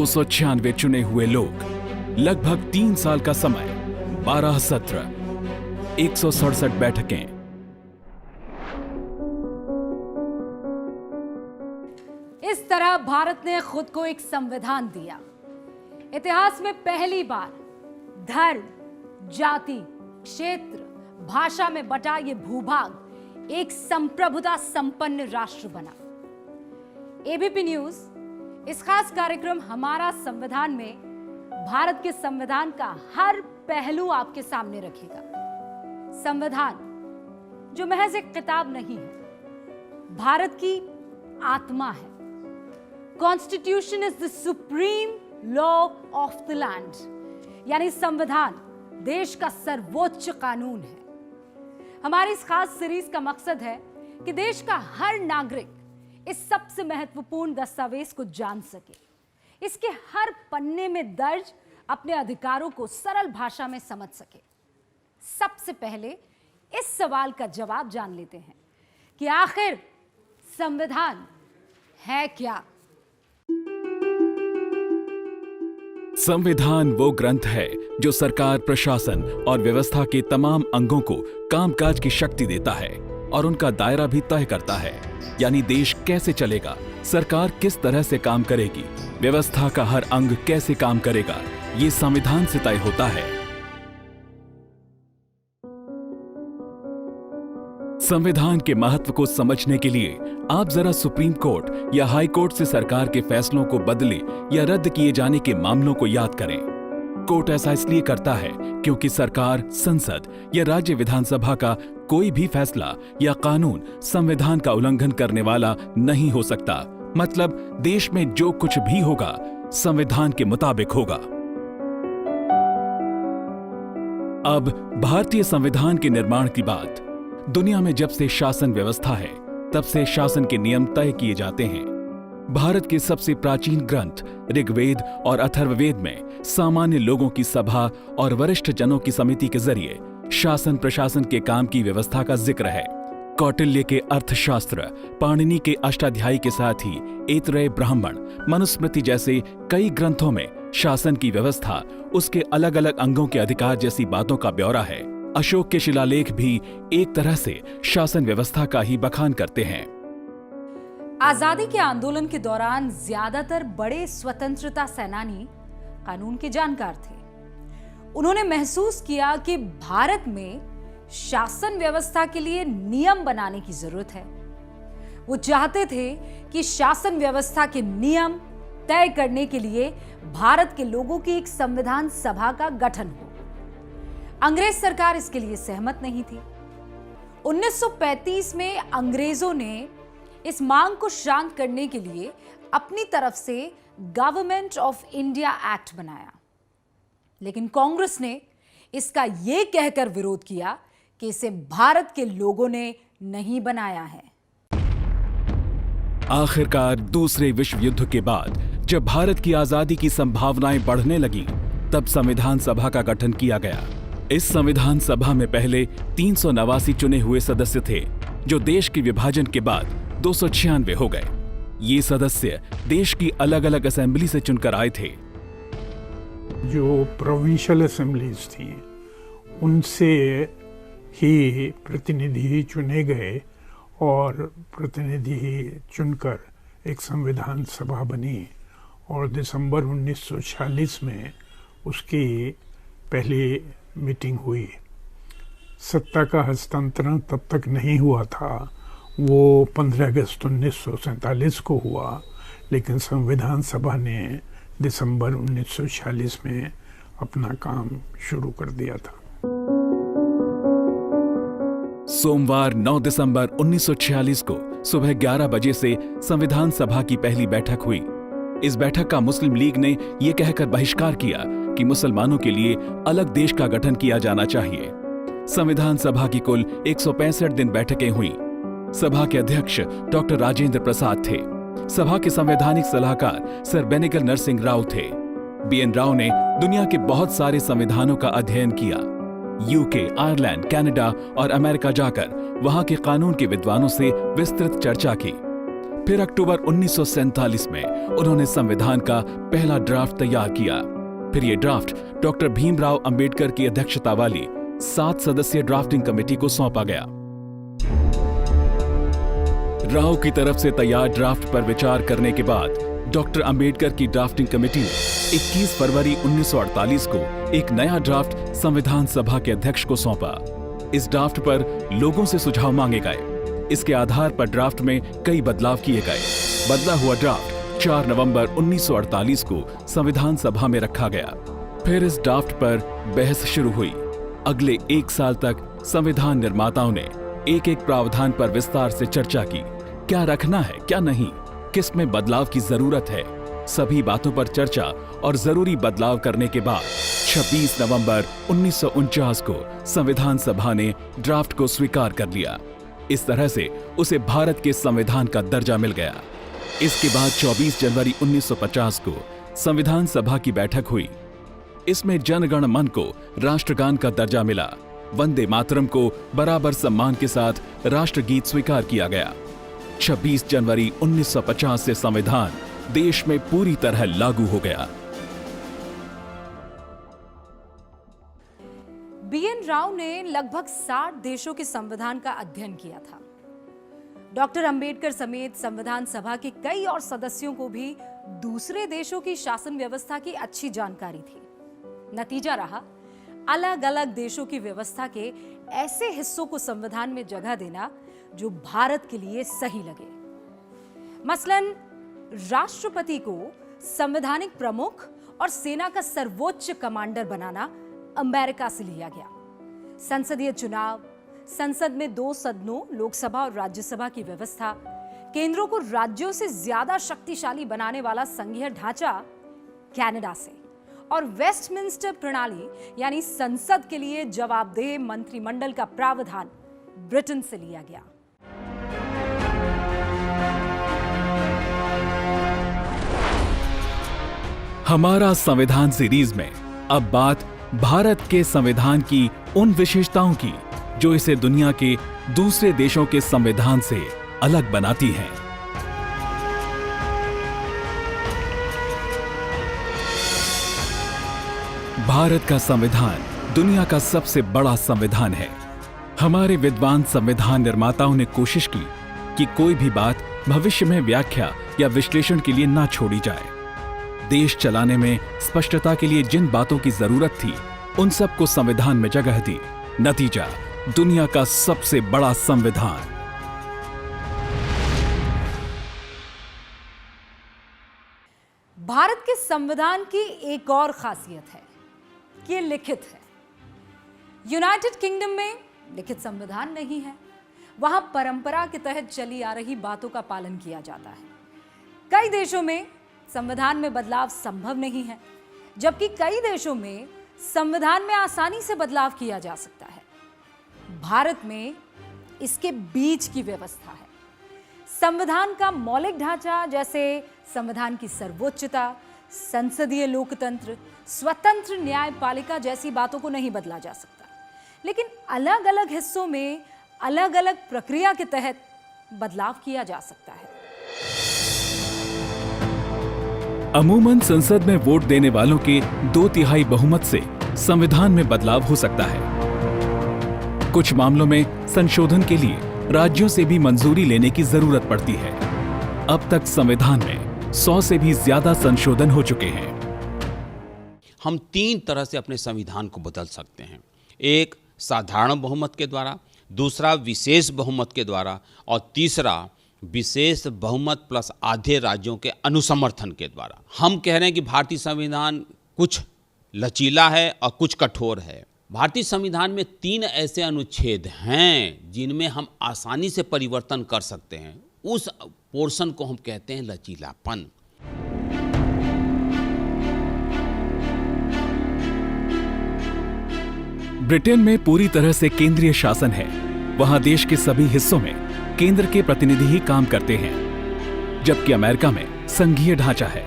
296 चुने हुए लोग, लगभग 3 साल का समय, 12 सत्र, 167 बैठकें। इस तरह भारत ने खुद को एक संविधान दिया। इतिहास में पहली बार धर्म, जाति, क्षेत्र, भाषा में बटा ये भूभाग एक संप्रभुता संपन्न राष्ट्र बना। एबीपी न्यूज इस खास कार्यक्रम हमारा संविधान में भारत के संविधान का हर पहलू आपके सामने रखेगा। संविधान जो महज एक किताब नहीं है, भारत की आत्मा है। Constitution is the supreme law of the land, यानी संविधान देश का सर्वोच्च कानून है। हमारी इस खास सीरीज का मकसद है कि देश का हर नागरिक इस सबसे महत्वपूर्ण दस्तावेज को जान सके, इसके हर पन्ने में दर्ज अपने अधिकारों को सरल भाषा में समझ सके। सबसे पहले इस सवाल का जवाब जान लेते हैं कि आखिर संविधान है क्या। संविधान वो ग्रंथ है जो सरकार, प्रशासन और व्यवस्था के तमाम अंगों को कामकाज की शक्ति देता है और उनका दायरा भी तय करता है। यानी देश कैसे चलेगा, सरकार किस तरह से काम करेगी, व्यवस्था का हर अंग कैसे काम करेगा, ये संविधान से तय होता है। संविधान के महत्व को समझने के लिए आप जरा सुप्रीम कोर्ट या हाई कोर्ट से सरकार के फैसलों को बदले या रद्द किए जाने के मामलों को याद करें। कोर्ट ऐसा इसलिए करता है क्योंकि सरकार, संसद या राज्य विधानसभा का कोई भी फैसला या कानून संविधान का उल्लंघन करने वाला नहीं हो सकता। मतलब देश में जो कुछ भी होगा संविधान के मुताबिक होगा। अब भारतीय संविधान के निर्माण की बात। दुनिया में जब से शासन व्यवस्था है तब से शासन के नियम तय किए जाते हैं। भारत के सबसे प्राचीन ग्रंथ ऋग्वेद और अथर्ववेद में सामान्य लोगों की सभा और वरिष्ठ जनों की समिति के जरिए शासन प्रशासन के काम की व्यवस्था का जिक्र है। कौटिल्य के अर्थशास्त्र, पाणिनि के अष्टाध्यायी के साथ ही ऐतरेय ब्राह्मण, मनुस्मृति जैसे कई ग्रंथों में शासन की व्यवस्था, उसके अलग अलग अंगों के अधिकार जैसी बातों का ब्यौरा है। अशोक के शिलालेख भी एक तरह से शासन व्यवस्था का ही बखान करते हैं। आजादी के आंदोलन के दौरान ज्यादातर बड़े स्वतंत्रता सेनानी कानून के जानकार थे। उन्होंने महसूस किया कि भारत में शासन व्यवस्था के लिए नियम बनाने की जरूरत है। वो चाहते थे कि शासन व्यवस्था के नियम तय करने के लिए भारत के लोगों की एक संविधान सभा का गठन हो। अंग्रेज सरकार इसके लिए सहमत नहीं थी। 1935 में अंग्रेजों ने इस मांग को शांत करने के लिए अपनी तरफ से गवर्नमेंट ऑफ इंडिया एक्ट बनाया, लेकिन कांग्रेस ने इसका यह कहकर विरोध किया कि इसे भारत के लोगों ने नहीं बनाया है। आखिरकार दूसरे विश्व युद्ध के बाद जब भारत की आजादी की संभावनाएं बढ़ने लगी, तब संविधान सभा का गठन किया गया। इस संविधान सभा में पहले 389 चुने हुए सदस्य थे, जो देश के विभाजन के बाद 296 हो गए। ये सदस्य देश की अलग अलग असेंबली से चुनकर आए थे। जो प्रोविंशियल असेंबलीज थी उनसे ही प्रतिनिधि चुने गए और प्रतिनिधि चुनकर एक संविधान सभा बनी और दिसंबर 1946 में उसकी पहली मीटिंग हुई। सत्ता का हस्तांतरण तब तक नहीं हुआ था, वो 15 अगस्त 1947 को हुआ, लेकिन संविधान सभा ने दिसंबर 1946 में अपना काम शुरू कर दिया था। सोमवार 9 दिसंबर 1946 को सुबह 11 बजे से संविधान सभा की पहली बैठक हुई। इस बैठक का मुस्लिम लीग ने यह कहकर बहिष्कार किया कि मुसलमानों के लिए अलग देश का गठन किया जाना चाहिए। संविधान सभा की कुल 165 दिन बैठकें हुई। सभा के अध्यक्ष डॉक्टर राजेंद्र प्रसाद थे। सभा के संवैधानिक सलाहकार सर बेनेगल नरसिंह राव थे। बीएन राव ने दुनिया के बहुत सारे संविधानों का अध्ययन किया। यूके, आयरलैंड, कनाडा और अमेरिका जाकर वहां के कानून के विद्वानों से विस्तृत चर्चा की। फिर अक्टूबर 1947 में उन्होंने संविधान का पहला ड्राफ्ट तैयार किया। फिर ये ड्राफ्ट डॉक्टर भीमराव अंबेडकर की अध्यक्षता वाली 7 सदस्यीय ड्राफ्टिंग कमेटी को सौंपा गया। राव की तरफ से तैयार ड्राफ्ट पर विचार करने के बाद डॉक्टर अंबेडकर की ड्राफ्टिंग कमेटी ने 21 फरवरी 1948 को एक नया ड्राफ्ट संविधान सभा के अध्यक्ष को सौंपा। इस ड्राफ्ट पर लोगों से सुझाव मांगे गए। इसके आधार पर ड्राफ्ट में कई बदलाव किए गए। बदला हुआ ड्राफ्ट 4 नवंबर 1948 को संविधान सभा में रखा गया। फिर इस ड्राफ्ट पर बहस शुरू हुई। अगले 1 साल तक संविधान निर्माताओं ने एक एक प्रावधान पर विस्तार से चर्चा की। क्या रखना है, क्या नहीं, किस में बदलाव की जरूरत है। सभी बातों पर चर्चा और जरूरी बदलाव करने के बाद 26 नवंबर 1949 को संविधान सभा ने ड्राफ्ट को स्वीकार कर लिया। इस तरह से उसे भारत के संविधान का दर्जा मिल गया। इसके बाद 24 जनवरी 1950 को संविधान सभा की बैठक हुई। इसमें जन गण मन को राष्ट्रगान का दर्जा मिला। वंदे मातरम को बराबर सम्मान के साथ राष्ट्रगीत स्वीकार किया गया। 26 जनवरी 1950 से संविधान देश में पूरी तरह लागू हो गया। बीएन राव ने लगभग 60 देशों के संविधान का अध्ययन किया था। डॉक्टर अंबेडकर समेत संविधान सभा के कई और सदस्यों को भी दूसरे देशों की शासन व्यवस्था की अच्छी जानकारी थी। नतीजा रहा, अलग अलग देशों की व्यवस्था के ऐसे हिस्सों को संविधान में जगह देना जो भारत के लिए सही लगे। मसलन राष्ट्रपति को संवैधानिक प्रमुख और सेना का सर्वोच्च कमांडर बनाना अमेरिका से लिया गया। संसदीय चुनाव, संसद में 2 सदनों लोकसभा और राज्यसभा की व्यवस्था, केंद्रों को राज्यों से ज्यादा शक्तिशाली बनाने वाला संघीय ढांचा कनाडा से, और वेस्टमिंस्टर प्रणाली यानी संसद के लिए जवाबदेह मंत्रिमंडल का प्रावधान ब्रिटेन से लिया गया। हमारा संविधान सीरीज में अब बात भारत के संविधान की उन विशेषताओं की जो इसे दुनिया के दूसरे देशों के संविधान से अलग बनाती हैं। भारत का संविधान दुनिया का सबसे बड़ा संविधान है। हमारे विद्वान संविधान निर्माताओं ने कोशिश की कि कोई भी बात भविष्य में व्याख्या या विश्लेषण के लिए ना छोड़ी जाए। देश चलाने में स्पष्टता के लिए जिन बातों की जरूरत थी उन सबको संविधान में जगह दी। नतीजा, दुनिया का सबसे बड़ा संविधान। भारत के संविधान की एक और खासियत है कि ये लिखित है। यूनाइटेड किंगडम में लिखित संविधान नहीं है। वहां परंपरा के तहत चली आ रही बातों का पालन किया जाता है। कई देशों में संविधान में बदलाव संभव नहीं है, जबकि कई देशों में संविधान में आसानी से बदलाव किया जा सकता है। भारत में इसके बीच की व्यवस्था है। संविधान का मौलिक ढांचा, जैसे संविधान की सर्वोच्चता, संसदीय लोकतंत्र, स्वतंत्र न्यायपालिका जैसी बातों को नहीं बदला जा सकता, लेकिन अलग अलग हिस्सों में अलग अलग प्रक्रिया के तहत बदलाव किया जा सकता है। अमूमन संसद में वोट देने वालों के 2/3 बहुमत से संविधान में बदलाव हो सकता है। कुछ मामलों में संशोधन के लिए राज्यों से भी मंजूरी लेने की जरूरत पड़ती है। अब तक संविधान में 100 से भी ज्यादा संशोधन हो चुके हैं। हम 3 तरह से अपने संविधान को बदल सकते हैं। एक, साधारण बहुमत के द्वारा, दूसरा विशेष बहुमत के द्वारा, और तीसरा विशेष बहुमत प्लस आधे राज्यों के अनुसमर्थन के द्वारा। हम कह रहे हैं कि भारतीय संविधान कुछ लचीला है और कुछ कठोर है। भारतीय संविधान में 3 ऐसे अनुच्छेद हैं जिनमें हम आसानी से परिवर्तन कर सकते हैं। उस पोर्शन को हम कहते हैं लचीलापन। ब्रिटेन में पूरी तरह से केंद्रीय शासन है। वहां देश के सभी हिस्सों में केंद्र के प्रतिनिधि ही काम करते हैं, जबकि अमेरिका में संघीय ढांचा है।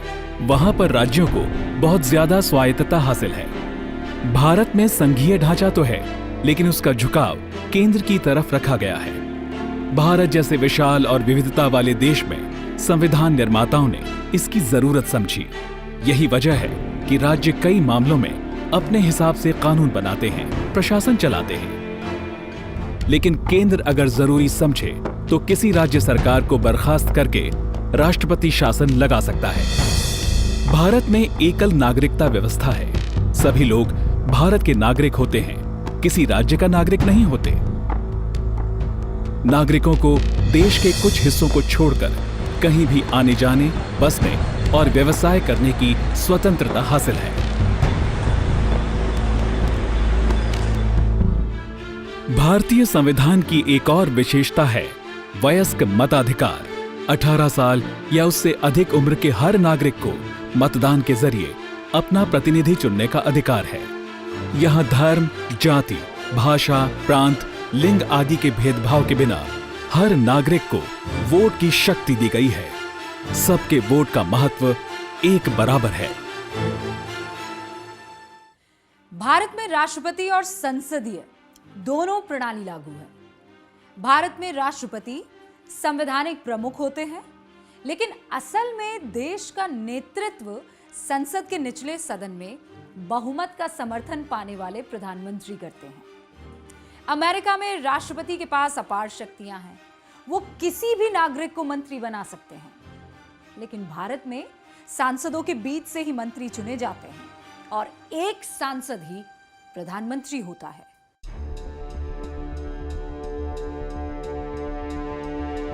वहां पर राज्यों को बहुत ज्यादा स्वायत्तता हासिल है। भारत में संघीय ढांचा तो है, लेकिन उसका झुकाव केंद्र की तरफ रखा गया है। भारत जैसे विशाल और विविधता वाले देश में संविधान निर्माताओं ने इसकी जरूरत समझी। यही वजह है कि राज्य कई मामलों में अपने हिसाब से कानून बनाते हैं, प्रशासन चलाते हैं। लेकिन केंद्र अगर जरूरी समझे तो किसी राज्य सरकार को बर्खास्त करके राष्ट्रपति शासन लगा सकता है। भारत में एकल नागरिकता व्यवस्था है। सभी लोग भारत के नागरिक होते हैं, किसी राज्य का नागरिक नहीं होते। नागरिकों को देश के कुछ हिस्सों को छोड़कर कहीं भी आने जाने, बसने और व्यवसाय करने की स्वतंत्रता हासिल है। भारतीय संविधान की एक और विशेषता है वयस्क मताधिकार। 18 साल या उससे अधिक उम्र के हर नागरिक को मतदान के जरिए अपना प्रतिनिधि चुनने का अधिकार है। यहां धर्म, जाति, भाषा, प्रांत, लिंग आदि के भेदभाव के बिना हर नागरिक को वोट की शक्ति दी गई है। सबके वोट का महत्व एक बराबर है। भारत में राष्ट्रपति और संसदीय दोनों प्रणाली लागू है। भारत में राष्ट्रपति संवैधानिक प्रमुख होते हैं, लेकिन असल में देश का नेतृत्व संसद के निचले सदन में बहुमत का समर्थन पाने वाले प्रधानमंत्री करते हैं। अमेरिका में राष्ट्रपति के पास अपार शक्तियां हैं, वो किसी भी नागरिक को मंत्री बना सकते हैं। लेकिन भारत में सांसदों के बीच से ही मंत्री चुने जाते हैं और एक सांसद ही प्रधानमंत्री होता है।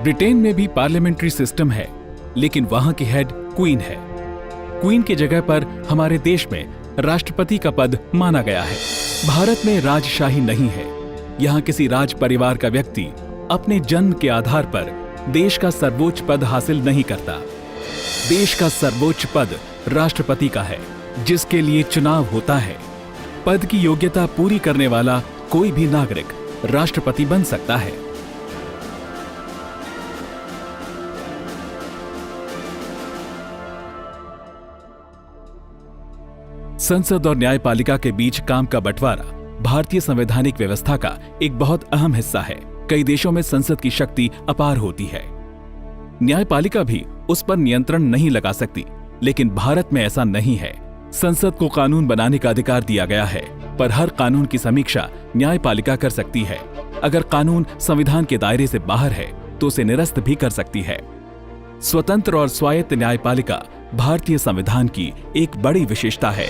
ब्रिटेन में भी पार्लियामेंट्री सिस्टम है, लेकिन वहां की हेड क्वीन है। क्वीन की जगह पर हमारे देश में राष्ट्रपति का पद माना गया है। भारत में राजशाही नहीं है। यहाँ किसी राज परिवार का व्यक्ति अपने जन्म के आधार पर देश का सर्वोच्च पद हासिल नहीं करता। देश का सर्वोच्च पद राष्ट्रपति का है, जिसके लिए चुनाव होता है। पद की योग्यता पूरी करने वाला कोई भी नागरिक राष्ट्रपति बन सकता है। संसद और न्यायपालिका के बीच काम का बंटवारा भारतीय संवैधानिक व्यवस्था का एक बहुत अहम हिस्सा है। कई देशों में संसद की शक्ति अपार होती है। न्यायपालिका भी उस पर नियंत्रण नहीं लगा सकती, लेकिन भारत में ऐसा नहीं है। संसद को कानून बनाने का अधिकार दिया गया है, पर हर कानून की समीक्षा न्यायपालिका कर सकती है। अगर कानून संविधान के दायरे से बाहर है तो उसे निरस्त भी कर सकती है। स्वतंत्र और स्वायत्त न्यायपालिका भारतीय संविधान की एक बड़ी विशेषता है।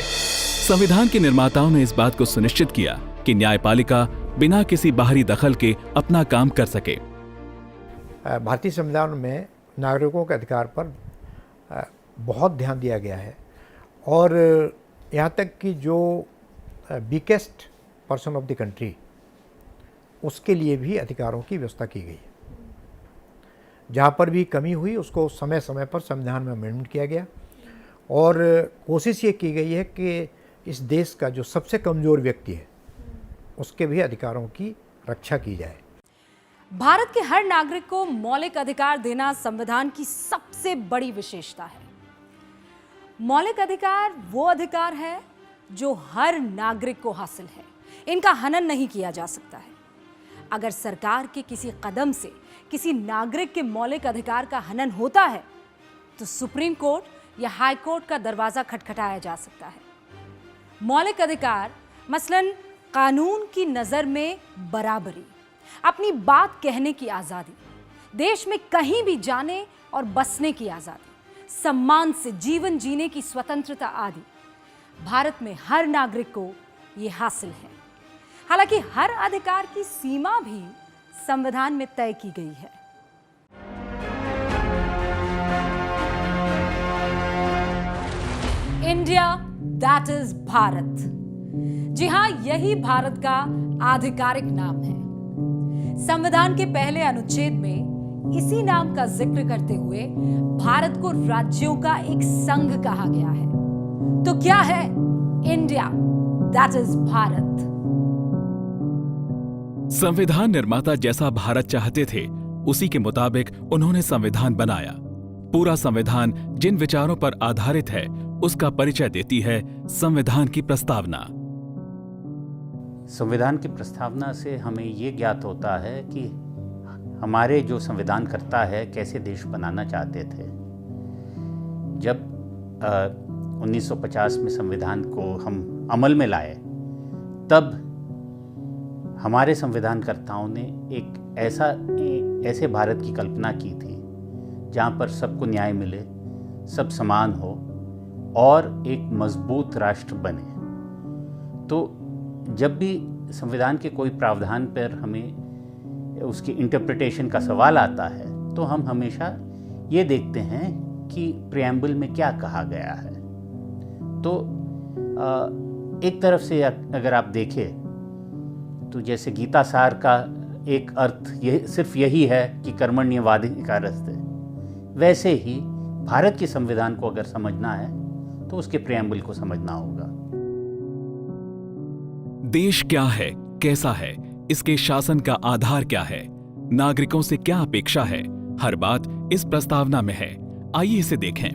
संविधान के निर्माताओं ने इस बात को सुनिश्चित किया कि न्यायपालिका बिना किसी बाहरी दखल के अपना काम कर सके। भारतीय संविधान में नागरिकों के अधिकार पर बहुत ध्यान दिया गया है और यहाँ तक कि जो weakest person of the country, उसके लिए भी अधिकारों की व्यवस्था की गई है। जहाँ पर भी कमी हुई उसको समय समय पर संविधान में अमेंडमेंट किया गया और कोशिश ये की गई है कि इस देश का जो सबसे कमज़ोर व्यक्ति है उसके भी अधिकारों की रक्षा की जाए। भारत के हर नागरिक को मौलिक अधिकार देना संविधान की सबसे बड़ी विशेषता है। मौलिक अधिकार वो अधिकार है जो हर नागरिक को हासिल है। इनका हनन नहीं किया जा सकता है। अगर सरकार के किसी कदम से किसी नागरिक के मौलिक अधिकार का हनन होता है तो सुप्रीम कोर्ट या हाई कोर्ट का दरवाजा खटखटाया जा सकता है। मौलिक अधिकार मसलन कानून की नजर में बराबरी, अपनी बात कहने की आजादी, देश में कहीं भी जाने और बसने की आजादी, सम्मान से जीवन जीने की स्वतंत्रता आदि भारत में हर नागरिक को ये हासिल है। हालांकि हर अधिकार की सीमा भी संविधान में तय की गई है। India that is Bharat. जी हां, यही भारत का आधिकारिक नाम है। संविधान के पहले अनुच्छेद में इसी नाम का जिक्र करते हुए भारत को राज्यों का एक संघ कहा गया है। तो क्या है इंडिया दैट इज भारत? संविधान निर्माता जैसा भारत चाहते थे, उसी के मुताबिक उन्होंने संविधान बनाया। पूरा संविधान जिन विचारों पर आधारित है उसका परिचय देती है संविधान की प्रस्तावना। संविधान की प्रस्तावना से हमें ये ज्ञात होता है कि हमारे जो संविधानकर्ता है कैसे देश बनाना चाहते थे। जब 1950 में संविधान को हम अमल में लाए, तब हमारे संविधानकर्ताओं ने एक ऐसे भारत की कल्पना की थी जहाँ पर सबको न्याय मिले, सब समान हो और एक मजबूत राष्ट्र बने। तो जब भी संविधान के कोई प्रावधान पर हमें उसकी इंटरप्रिटेशन का सवाल आता है तो हम हमेशा ये देखते हैं कि प्रिएम्बल में क्या कहा गया है। तो एक तरफ से अगर आप देखें तो जैसे गीता सार का एक अर्थ ये सिर्फ यही है कि कर्मण्येवाधिकारस्ते, वैसे ही भारत के संविधान को अगर समझना है तो उसके प्रिएम्बल को समझना होगा। देश क्या है, कैसा है, इसके शासन का आधार क्या है, नागरिकों से क्या अपेक्षा है, हर बात इस प्रस्तावना में है। आइए इसे देखें।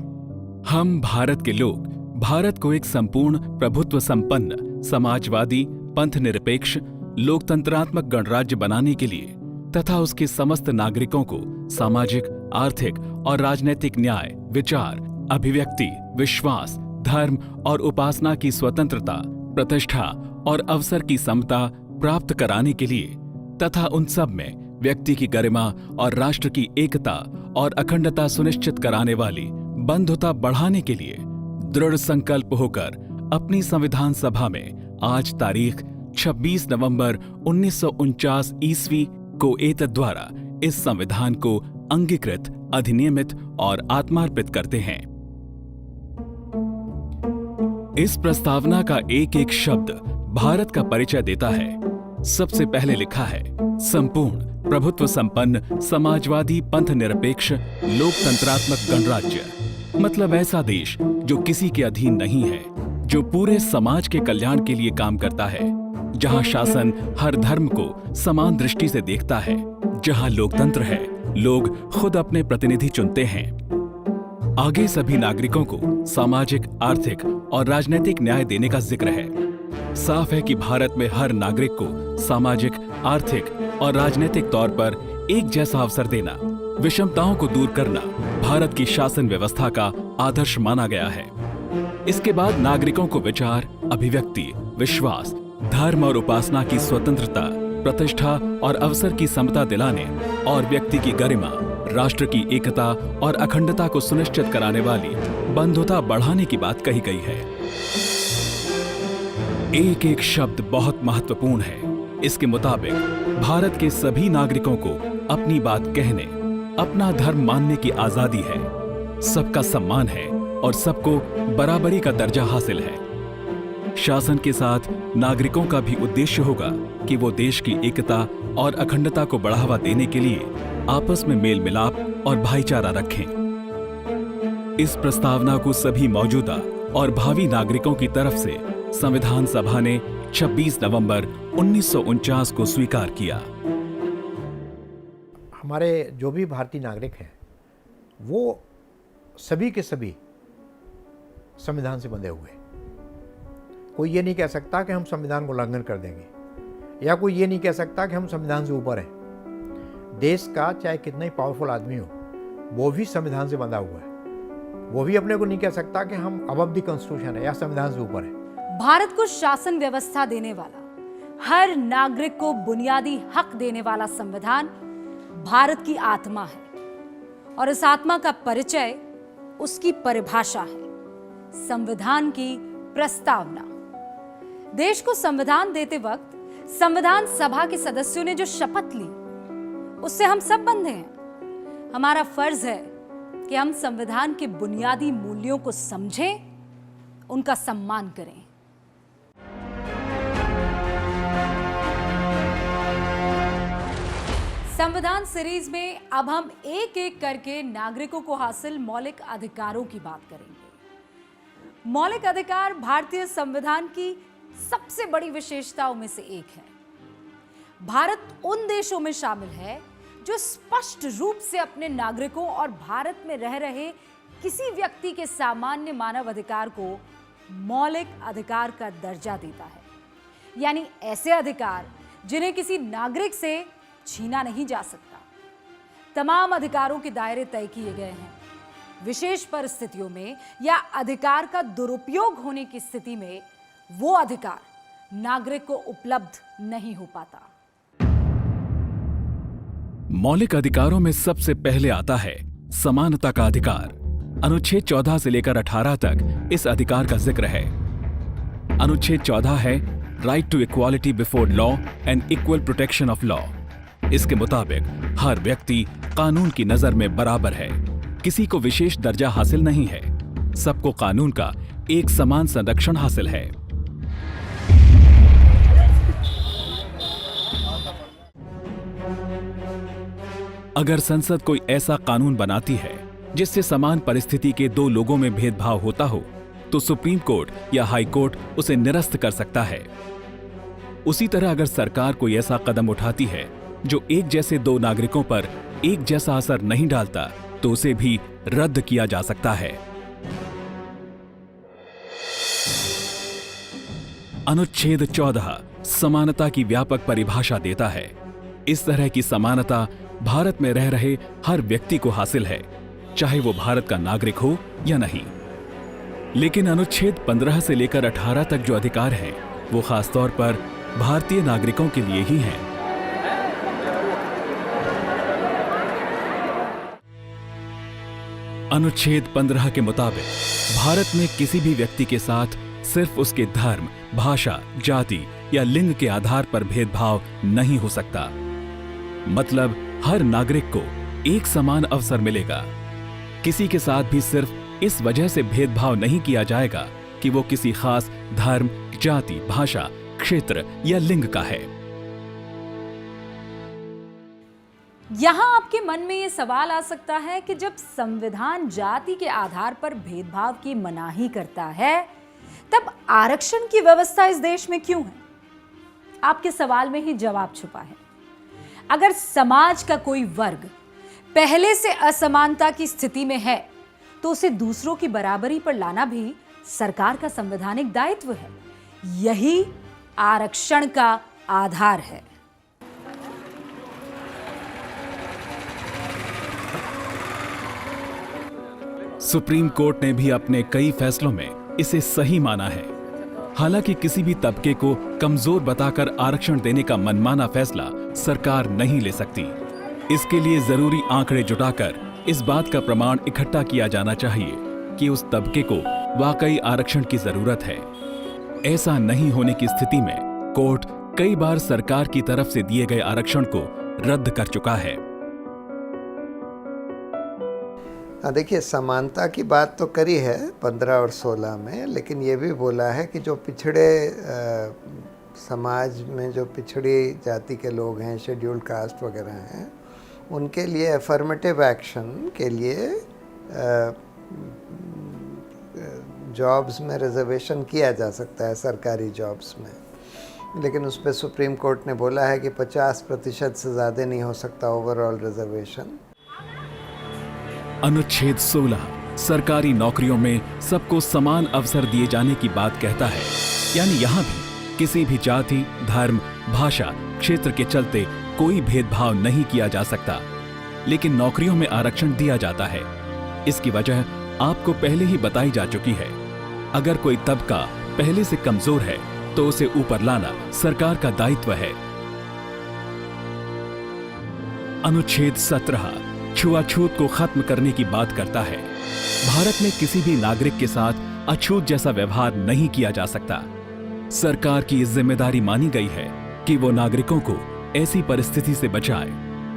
हम भारत के लोग भारत को एक संपूर्ण प्रभुत्व संपन्न समाजवादी पंथ निरपेक्ष लोकतंत्रात्मक गणराज्य बनाने के लिए तथा उसके समस्त नागरिकों को सामाजिक, आर्थिक और राजनैतिक न्याय, विचार, अभिव्यक्ति, विश्वास, धर्म और उपासना की स्वतंत्रता, प्रतिष्ठा और अवसर की समता प्राप्त कराने के लिए तथा उन सब में व्यक्ति की गरिमा और राष्ट्र की एकता और अखंडता सुनिश्चित कराने वाली बंधुता बढ़ाने के लिए दृढ़ संकल्प होकर अपनी संविधान सभा में आज तारीख 26 नवंबर 1949 ईस्वी को एतद द्वारा इस संविधान को अंगीकृत, अधिनियमित और आत्मार्पित करते हैं। इस प्रस्तावना का एक एक शब्द भारत का परिचय देता है। सबसे पहले लिखा है संपूर्ण प्रभुत्व संपन्न समाजवादी पंथ निरपेक्ष लोकतंत्रात्मक गणराज्य, मतलब ऐसा देश जो किसी के अधीन नहीं है, जो पूरे समाज के कल्याण के लिए काम करता है, जहां शासन हर धर्म को समान दृष्टि से देखता है, जहां लोकतंत्र है, लोग खुद अपने प्रतिनिधि चुनते हैं। आगे सभी नागरिकों को सामाजिक, आर्थिक और राजनीतिक न्याय देने का जिक्र है। साफ है कि भारत में हर नागरिक को सामाजिक, आर्थिक और राजनीतिक तौर पर एक जैसा अवसर देना, विषमताओं को दूर करना भारत की शासन व्यवस्था का आदर्श माना गया है। इसके बाद नागरिकों को विचार, अभिव्यक्ति, विश्वास, धर्म और उपासना की स्वतंत्रता, प्रतिष्ठा और अवसर की समता दिलाने और व्यक्ति की गरिमा, राष्ट्र की एकता और अखंडता को सुनिश्चित कराने वाली बंधुता बढ़ाने की बात कही गई है। एक एक शब्द बहुत महत्वपूर्ण है। इसके मुताबिक भारत के सभी नागरिकों को अपनी बात कहने, अपना धर्म मानने की आजादी है, सबका सम्मान है और सबको बराबरी का दर्जा हासिल है। शासन के साथ नागरिकों का भी उद्देश्य होगा कि वो देश की एकता और अखंडता को बढ़ावा देने के लिए आपस में मेल मिलाप और भाईचारा रखें। इस प्रस्तावना को सभी मौजूदा और भावी नागरिकों की तरफ से संविधान सभा ने 26 नवंबर 1949 को स्वीकार किया। हमारे जो भी भारतीय नागरिक हैं वो सभी के सभी संविधान से बंधे हुए हैं। कोई ये नहीं कह सकता कि हम संविधान को उल्लंघन कर देंगे, या कोई ये नहीं कह सकता कि हम संविधान से ऊपर हैं। देश का चाहे कितना ही पावरफुल आदमी हो, वो भी संविधान से बंधा हुआ है। वो भी अपने को नहीं कह सकता कि हम अबव द कॉन्स्टिट्यूशन है या संविधान से ऊपर है। भारत को शासन व्यवस्था देने वाला, हर नागरिक को बुनियादी हक देने वाला संविधान भारत की आत्मा है और इस आत्मा का परिचय उसकी परिभाषा है, संविधान की प्रस्तावना। देश को संविधान देते वक्त संविधान सभा के सदस्यों ने जो शपथ ली उससे हम सब बंधे हैं। हमारा फर्ज है कि हम संविधान के बुनियादी मूल्यों को समझें, उनका सम्मान करें। संविधान सीरीज में अब हम एक एक करके नागरिकों को हासिल मौलिक अधिकारों की बात करेंगे। मौलिक अधिकार भारतीय संविधान की सबसे बड़ी विशेषताओं में से एक है। भारत उन देशों में शामिल है जो स्पष्ट रूप से अपने नागरिकों और भारत में रह रहे किसी व्यक्ति के सामान्य मानव अधिकार को मौलिक अधिकार का दर्जा देता है, यानी ऐसे अधिकार जिन्हें किसी नागरिक से छीना नहीं जा सकता। तमाम अधिकारों के दायरे तय किए गए हैं। विशेष परिस्थितियों में या अधिकार का दुरुपयोग होने की स्थिति में वो अधिकार नागरिक को उपलब्ध नहीं हो पाता। मौलिक अधिकारों में सबसे पहले आता है समानता का अधिकार। अनुच्छेद 14 से लेकर 18 तक इस अधिकार का जिक्र है। अनुच्छेद 14 है right to equality before law and equal protection of law. इसके मुताबिक हर व्यक्ति कानून की नजर में बराबर है, किसी को विशेष दर्जा हासिल नहीं है, सबको कानून का एक समान संरक्षण हासिल है। अगर संसद कोई ऐसा कानून बनाती है जिससे समान परिस्थिति के दो लोगों में भेदभाव होता हो, तो सुप्रीम कोर्ट या हाई कोर्ट उसे निरस्त कर सकता है। उसी तरह अगर सरकार कोई ऐसा कदम उठाती है जो एक जैसे दो नागरिकों पर एक जैसा असर नहीं डालता, तो उसे भी रद्द किया जा सकता है। अनुच्छेद 14 समानता की व्यापक परिभाषा देता है। इस तरह की समानता भारत में रह रहे हर व्यक्ति को हासिल है, चाहे वो भारत का नागरिक हो या नहीं। लेकिन अनुच्छेद 15 से लेकर 18 तक जो अधिकार हैं, वो खासतौर पर भारतीय नागरिकों के लिए ही हैं। अनुच्छेद 15 के मुताबिक भारत में किसी भी व्यक्ति के साथ सिर्फ उसके धर्म, भाषा, जाति या लिंग के आधार पर भेदभाव नहीं हो सकता। मतलब हर नागरिक को एक समान अवसर मिलेगा। किसी के साथ भी सिर्फ इस वजह से भेदभाव नहीं किया जाएगा कि वो किसी खास धर्म, जाति, भाषा, क्षेत्र या लिंग का है। यहां आपके मन में यह सवाल आ सकता है कि जब संविधान जाति के आधार पर भेदभाव की मनाही करता है, तब आरक्षण की व्यवस्था इस देश में क्यों है? आपके सवाल में ही जवाब छुपा है। अगर समाज का कोई वर्ग पहले से असमानता की स्थिति में है, तो उसे दूसरों की बराबरी पर लाना भी सरकार का संवैधानिक दायित्व है। यही आरक्षण का आधार है। सुप्रीम कोर्ट ने भी अपने कई फैसलों में इसे सही माना है। हालांकि किसी भी तबके को कमजोर बताकर आरक्षण देने का मनमाना फैसला सरकार नहीं ले सकती। इसके लिए जरूरी आंकड़े जुटाकर इस बात का प्रमाण इकट्ठा किया जाना चाहिए कि उस तबके को वाकई आरक्षण की जरूरत है। ऐसा नहीं होने की स्थिति में कोर्ट कई बार सरकार की तरफ से दिए गए आरक्षण को रद्द कर चुका है। देखिए, समानता की बात तो करी है 15 और 16 में, लेकिन ये भी बोला है कि जो पिछड़े समाज में जो पिछड़ी जाति के लोग हैं, शेड्यूल्ड कास्ट वगैरह हैं, उनके लिए अफर्मेटिव एक्शन के लिए जॉब्स में रिजर्वेशन किया जा सकता है, सरकारी जॉब्स में। लेकिन उस पर सुप्रीम कोर्ट ने बोला है कि 50% से ज़्यादा नहीं हो सकता ओवरऑल रिजर्वेशन। अनुच्छेद 16 सरकारी नौकरियों में सबको समान अवसर दिए जाने की बात कहता है। यानी यहां भी किसी भी जाति, धर्म, भाषा, क्षेत्र के चलते कोई भेदभाव नहीं किया जा सकता। लेकिन नौकरियों में आरक्षण दिया जाता है। इसकी वजह आपको पहले ही बताई जा चुकी है। अगर कोई तबका पहले से कमजोर है तो उसे ऊपर लाना सरकार का दायित्व है। अनुच्छेद 17 छुआछूत को खत्म करने की बात करता है। भारत में किसी भी नागरिक के साथ अछूत जैसा व्यवहार नहीं किया जा सकता। सरकार की जिम्मेदारी मानी गई है कि वो नागरिकों को ऐसी परिस्थिति से बचाए।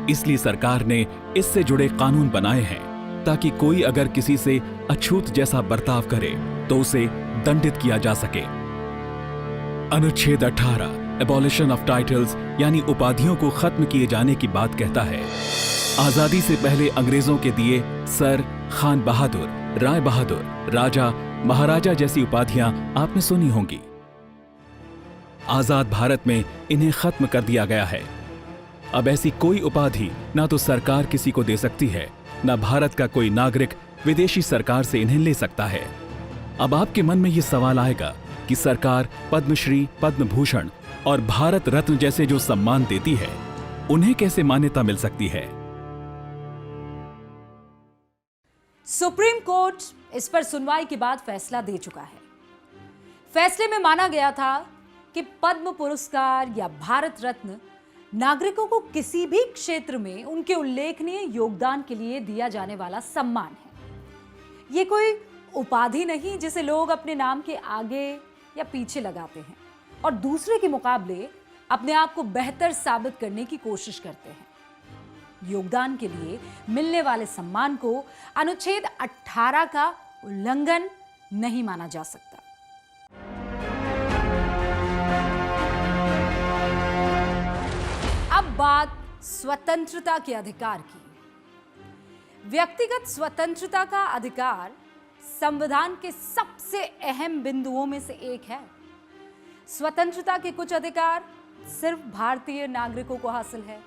इसलिए सरकार ने इससे जुड़े कानून बनाए हैं ताकि कोई अगर किसी से अछूत जैसा बर्ताव करे तो उसे दंडित किया जा सके। अनुच्छेद 18 एबॉलिशन ऑफ टाइटल्स यानी उपाधियों को खत्म किए जाने की बात कहता है। आजादी से पहले अंग्रेजों के दिए सर, खान बहादुर, राय बहादुर, राजा, महाराजा जैसी उपाधियां आपने सुनी होंगी। आजाद भारत में इन्हें खत्म कर दिया गया है। अब ऐसी कोई उपाधि ना तो सरकार किसी को दे सकती है, ना भारत का कोई नागरिक विदेशी सरकार से इन्हें ले सकता है। अब आपके मन में यह सवाल आएगा कि सरकार पद्मश्री, पद्म भूषण और भारत रत्न जैसे जो सम्मान देती है, उन्हें कैसे मान्यता मिल सकती है? सुप्रीम कोर्ट इस पर सुनवाई के बाद फैसला दे चुका है। फैसले में माना गया था कि पद्म पुरस्कार या भारत रत्न नागरिकों को किसी भी क्षेत्र में उनके उल्लेखनीय योगदान के लिए दिया जाने वाला सम्मान है। ये कोई उपाधि नहीं जिसे लोग अपने नाम के आगे या पीछे लगाते हैं और दूसरे के मुकाबले अपने आप को बेहतर साबित करने की कोशिश करते हैं। योगदान के लिए मिलने वाले सम्मान को अनुच्छेद 18 का उल्लंघन नहीं माना जा सकता। अब बात स्वतंत्रता के अधिकार की। व्यक्तिगत स्वतंत्रता का अधिकार संविधान के सबसे अहम बिंदुओं में से एक है। स्वतंत्रता के कुछ अधिकार सिर्फ भारतीय नागरिकों को हासिल है,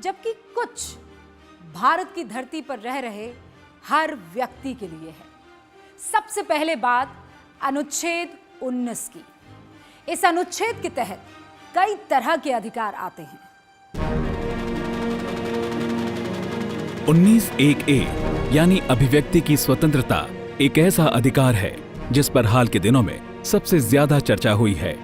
जबकि कुछ भारत की धरती पर रह रहे हर व्यक्ति के लिए है। सबसे पहले बात अनुच्छेद 19 की। इस अनुच्छेद के तहत कई तरह के अधिकार आते हैं। 19(1)(a) यानी अभिव्यक्ति की स्वतंत्रता एक ऐसा अधिकार है जिस पर हाल के दिनों में सबसे ज्यादा चर्चा हुई है।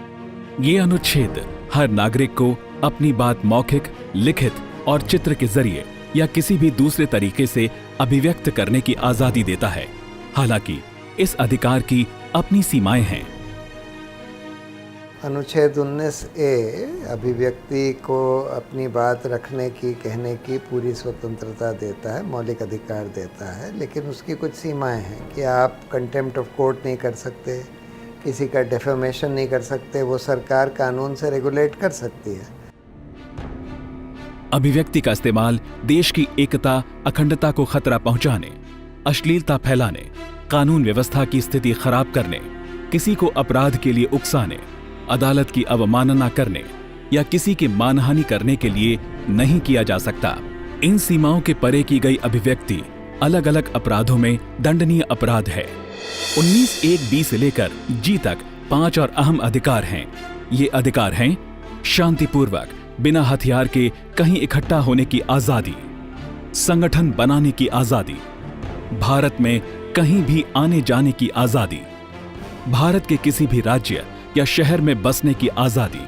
ये अनुच्छेद हर नागरिक को अपनी बात मौखिक, लिखित और चित्र के जरिए या किसी भी दूसरे तरीके से अभिव्यक्त करने की आजादी देता है। हालांकि इस अधिकार की अपनी सीमाएं हैं। अनुच्छेद 19(a) अभिव्यक्ति को अपनी बात रखने की, कहने की पूरी स्वतंत्रता देता है, मौलिक अधिकार देता है, लेकिन उसकी कुछ सीमाएं हैं कि आप कंटेम्प्ट ऑफ कोर्ट नहीं कर सकते, किसी का डेफेमेशन नहीं कर सकते, वो सरकार कानून से रेगुलेट कर सकती है। अभिव्यक्ति का इस्तेमाल देश की एकता, अखंडता को खतरा पहुंचाने, अश्लीलता फैलाने, कानून व्यवस्था की स्थिति खराब करने, किसी को अपराध के लिए उकसाने, अदालत की अवमानना करने या किसी की मानहानि करने के लिए नहीं किया जा सकता। इन सीमाओं के परे की गई अभिव्यक्ति अलग अलग अपराधों में दंडनीय अपराध है। 19(1)(b) से लेकर G तक 5 और अहम अधिकार हैं। ये अधिकार हैं शांतिपूर्वक बिना हथियार के कहीं इकट्ठा होने की आजादी, संगठन बनाने की आजादी, भारत में कहीं भी आने जाने की आजादी, भारत के किसी भी राज्य या शहर में बसने की आजादी,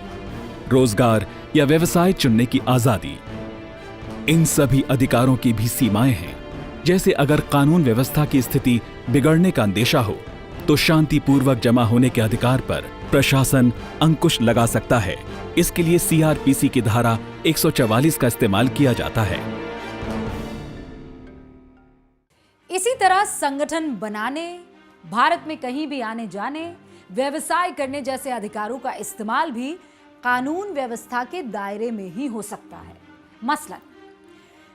रोजगार या व्यवसाय चुनने की आजादी। इन सभी अधिकारों की भी सीमाएं हैं। जैसे अगर कानून व्यवस्था की स्थिति बिगड़ने का अंदेशा हो तो शांतिपूर्वक जमा होने के अधिकार पर प्रशासन अंकुश लगा सकता है। इसके लिए CRPC की धारा 144 का इस्तेमाल किया जाता है। इसी तरह संगठन बनाने, भारत में कहीं भी आने जाने, व्यवसाय करने जैसे अधिकारों का इस्तेमाल भी कानून व्यवस्था के दायरे में ही हो सकता है। मसलन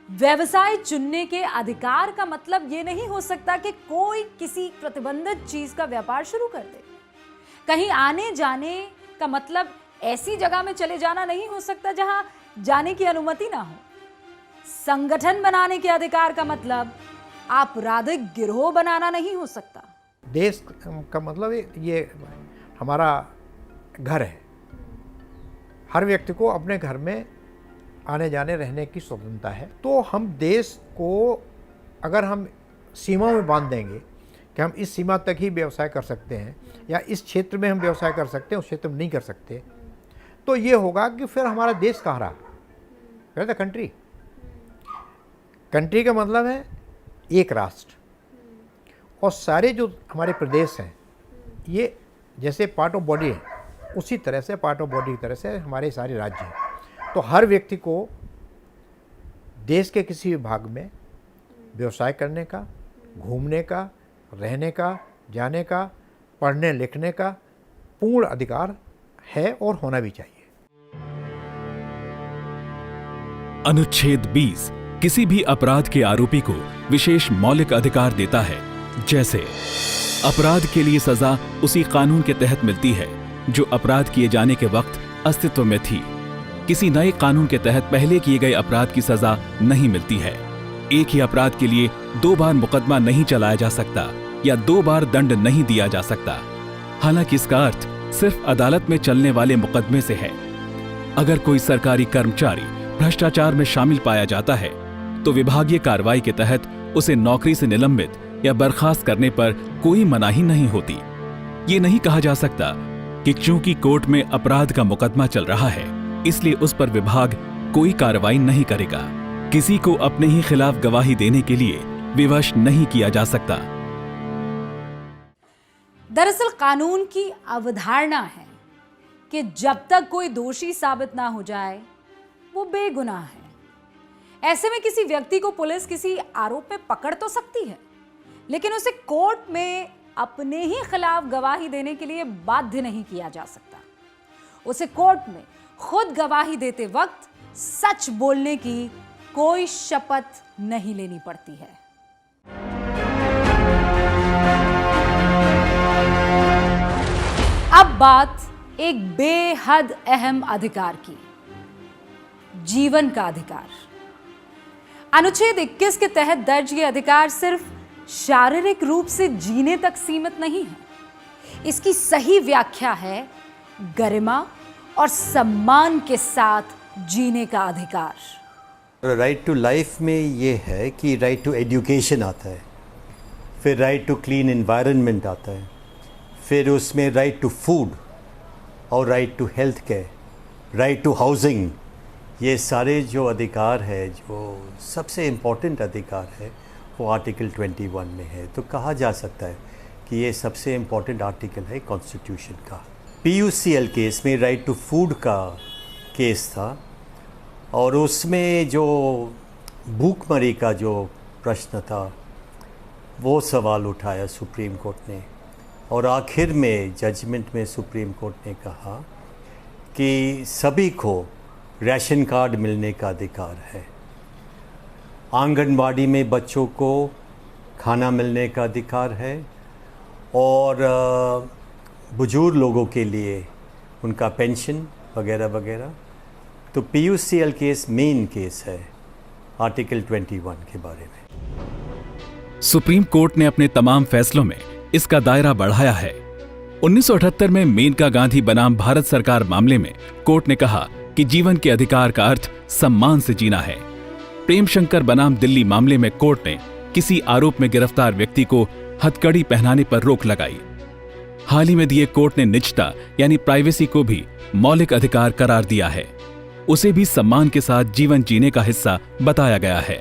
व्यवसाय चुनने के अधिकार का मतलब यह नहीं हो सकता कि कोई किसी प्रतिबंधित चीज का व्यापार शुरू कर दे। कहीं आने जाने का मतलब ऐसी जगह में चले जाना नहीं हो सकता जहां जाने की अनुमति ना हो। संगठन बनाने के अधिकार का मतलब आपराधिक गिरोह बनाना नहीं हो सकता। देश का मतलब ये हमारा घर है। हर व्यक्ति को अपने घर में आने जाने रहने की स्वतंत्रता है। तो हम देश को अगर हम सीमाओं में बांध देंगे कि हम इस सीमा तक ही व्यवसाय कर सकते हैं या इस क्षेत्र में हम व्यवसाय कर सकते हैं, उस क्षेत्र में नहीं कर सकते, तो ये होगा कि फिर हमारा देश कहाँ रहा? Where the country? कंट्री का मतलब है एक राष्ट्र, और सारे जो हमारे प्रदेश हैं ये जैसे पार्ट ऑफ बॉडी है, उसी तरह से पार्ट ऑफ बॉडी की तरह से हमारे सारे राज्य हैं। तो हर व्यक्ति को देश के किसी भी भाग में व्यवसाय करने का, घूमने का, रहने का, जाने का, पढ़ने लिखने का पूर्ण अधिकार है और होना भी चाहिए। अनुच्छेद 20 किसी भी अपराध के आरोपी को विशेष मौलिक अधिकार देता है। जैसे अपराध के लिए सजा उसी कानून के तहत मिलती है जो अपराध किए जाने के वक्त अस्तित्व में थी। किसी नए कानून के तहत पहले किए गए अपराध की सजा नहीं मिलती है। एक ही अपराध के लिए 2 बार मुकदमा नहीं चलाया जा सकता या 2 बार दंड नहीं दिया जा सकता। हालांकि इसका अर्थ सिर्फ अदालत में चलने वाले मुकदमे से है। अगर कोई सरकारी कर्मचारी भ्रष्टाचार में शामिल पाया जाता है तो विभागीय कार्रवाई के तहत उसे नौकरी से निलंबित या बर्खास्त करने पर कोई मनाही नहीं होती। ये नहीं कहा जा सकता कि चूंकि कोर्ट में अपराध का मुकदमा चल रहा है इसलिए उस पर विभाग कोई कार्रवाई नहीं करेगा। किसी को अपने ही खिलाफ गवाही देने के लिए विवश नहीं किया जा सकता। दरअसल कानून की अवधारणा है कि जब तक कोई दोषी साबित ना हो जाए वो बेगुनाह है। ऐसे में किसी व्यक्ति को पुलिस किसी आरोप में पकड़ तो सकती है, लेकिन उसे कोर्ट में अपने ही खिलाफ गवाही देने के लिए बाध्य नहीं किया जा सकता। उसे कोर्ट में खुद गवाही देते वक्त सच बोलने की कोई शपथ नहीं लेनी पड़ती है। अब बात एक बेहद अहम अधिकार की, जीवन का अधिकार। अनुच्छेद 21 के तहत दर्ज ये अधिकार सिर्फ शारीरिक रूप से जीने तक सीमित नहीं है। इसकी सही व्याख्या है गरिमा और सम्मान के साथ जीने का अधिकार। राइट टू लाइफ में ये है कि राइट टू एजुकेशन आता है, फिर राइट टू क्लीन एनवायरनमेंट आता है, फिर उसमें राइट टू फूड और right to health care, right to housing. ये सारे जो अधिकार है, जो सबसे इम्पोर्टेंट अधिकार है, वो आर्टिकल 21 में है। तो कहा जा सकता है कि ये सबसे इम्पोर्टेंट आर्टिकल है कॉन्स्टिट्यूशन का। PUCL केस में राइट टू फूड का केस था और उसमें जो भूखमरी का जो प्रश्न था वो सवाल उठाया सुप्रीम कोर्ट ने, और आखिर में जजमेंट में सुप्रीम कोर्ट ने कहा कि सभी को राशन कार्ड मिलने का अधिकार है, आंगनबाड़ी में बच्चों को खाना मिलने का अधिकार है, और बुजुर्ग लोगों के लिए उनका पेंशन वगैरह वगैरह। तो PUCL केस मेन केस है आर्टिकल 21 के बारे में। सुप्रीम कोर्ट ने अपने तमाम फैसलों में इसका दायरा बढ़ाया है। 1978 में मेनका गांधी बनाम भारत सरकार मामले में कोर्ट ने कहा कि जीवन के अधिकार का अर्थ सम्मान से जीना है। प्रेम शंकर बनाम दिल्ली मामले में कोर्ट ने किसी आरोप में गिरफ्तार व्यक्ति को हथकड़ी पहनाने पर रोक लगाई। हाल ही में दिए कोर्ट ने निजता यानी प्राइवेसी को भी मौलिक अधिकार करार दिया है। उसे भी सम्मान के साथ जीवन जीने का हिस्सा बताया गया है।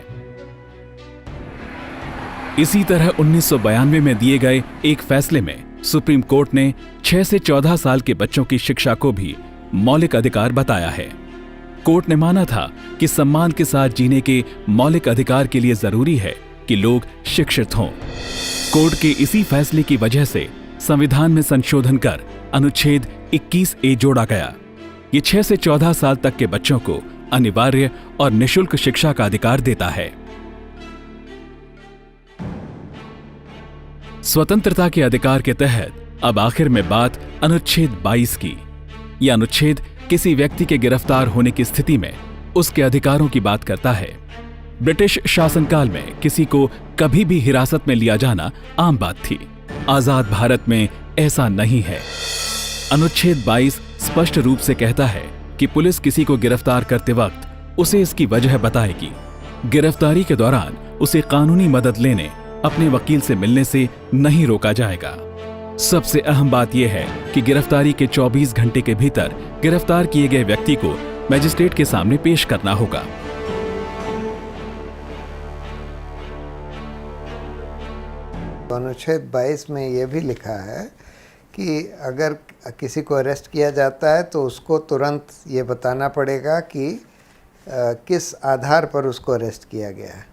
इसी तरह 1992 में दिए गए एक फैसले में सुप्रीम कोर्ट ने 6 से 14 साल के बच्चों की शिक्षा को भी मौलिक अधिकार बताया है। कोर्ट ने माना था कि सम्मान के साथ जीने के मौलिक अधिकार के लिए जरूरी है कि लोग शिक्षित हों। कोर्ट के इसी फैसले की वजह से संविधान में संशोधन कर अनुच्छेद 21A जोड़ा गया। ये 6 से 14 साल तक के बच्चों को अनिवार्य और निःशुल्क शिक्षा का अधिकार देता है। स्वतंत्रता के अधिकार के तहत अब आखिर में बात अनुच्छेद 22 की। यह अनुच्छेद किसी व्यक्ति के गिरफ्तार होने की स्थिति में उसके अधिकारों की बात करता है। ब्रिटिश शासनकाल में किसी को कभी भी हिरासत में लिया जाना आम बात थी। आजाद भारत में ऐसा नहीं है। अनुच्छेद 22 स्पष्ट रूप से कहता है कि पुलिस किसी को गिरफ्तार करते वक्त उसे इसकी वजह बताएगी। गिरफ्तारी के दौरान उसे कानूनी मदद लेने अपने वकील से मिलने से नहीं रोका जाएगा। सबसे अहम बात यह है कि गिरफ्तारी के 24 घंटे के भीतर गिरफ्तार किए गए व्यक्ति को मजिस्ट्रेट के सामने पेश करना होगा। अनुच्छेद 22 में ये भी लिखा है कि अगर किसी को अरेस्ट किया जाता है तो उसको तुरंत ये बताना पड़ेगा कि किस आधार पर उसको अरेस्ट किया गया है।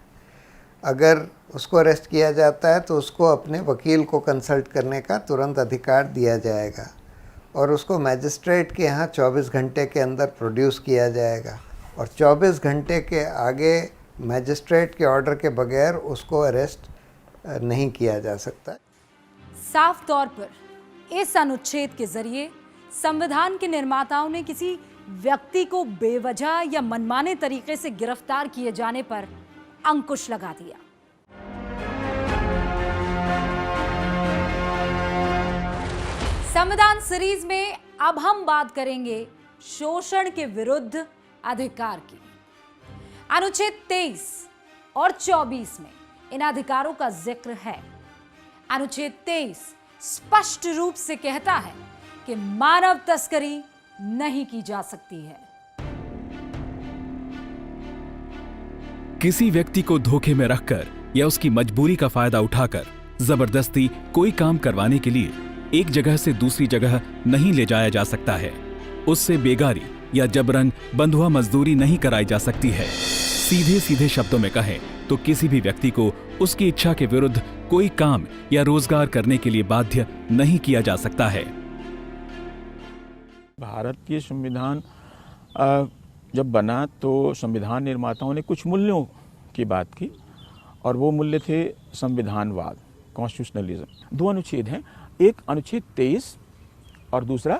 अगर उसको अरेस्ट किया जाता है तो उसको अपने वकील को कंसल्ट करने का तुरंत अधिकार दिया जाएगा और उसको मैजिस्ट्रेट के यहाँ 24 घंटे के अंदर प्रोड्यूस किया जाएगा, और 24 घंटे के आगे मैजिस्ट्रेट के ऑर्डर के बगैर उसको अरेस्ट नहीं किया जा सकता। साफ तौर पर इस अनुच्छेद के जरिए संविधान के निर्माताओं ने किसी व्यक्ति को बेवजह या मनमाने तरीके से गिरफ्तार किए जाने पर अंकुश लगा दिया। संविधान सीरीज में अब हम बात करेंगे शोषण के विरुद्ध अधिकार की। अनुच्छेद 23 और 24 में इन अधिकारों का जिक्र है। अनुच्छेद 23 स्पष्ट रूप से कहता है कि मानव तस्करी नहीं की जा सकती है। किसी व्यक्ति को धोखे में रखकर या उसकी मजबूरी का फायदा उठाकर जबरदस्ती कोई काम करवाने के लिए एक जगह से दूसरी जगह नहीं ले जाया जा सकता है। उससे बेगारी या जबरन बंधुआ मजदूरी नहीं कराई जा सकती है। सीधे सीधे शब्दों में कहें तो किसी भी व्यक्ति को उसकी इच्छा के विरुद्ध कोई काम या रोजगार करने के लिए बाध्य नहीं किया जा सकता है। भारतीय संविधान जब बना तो संविधान निर्माताओं ने कुछ मूल्यों की बात की और वो मूल्य थे संविधानवाद, कॉन्स्टिट्यूशनलिज्म। दो अनुच्छेद हैं, एक अनुच्छेद 23 और दूसरा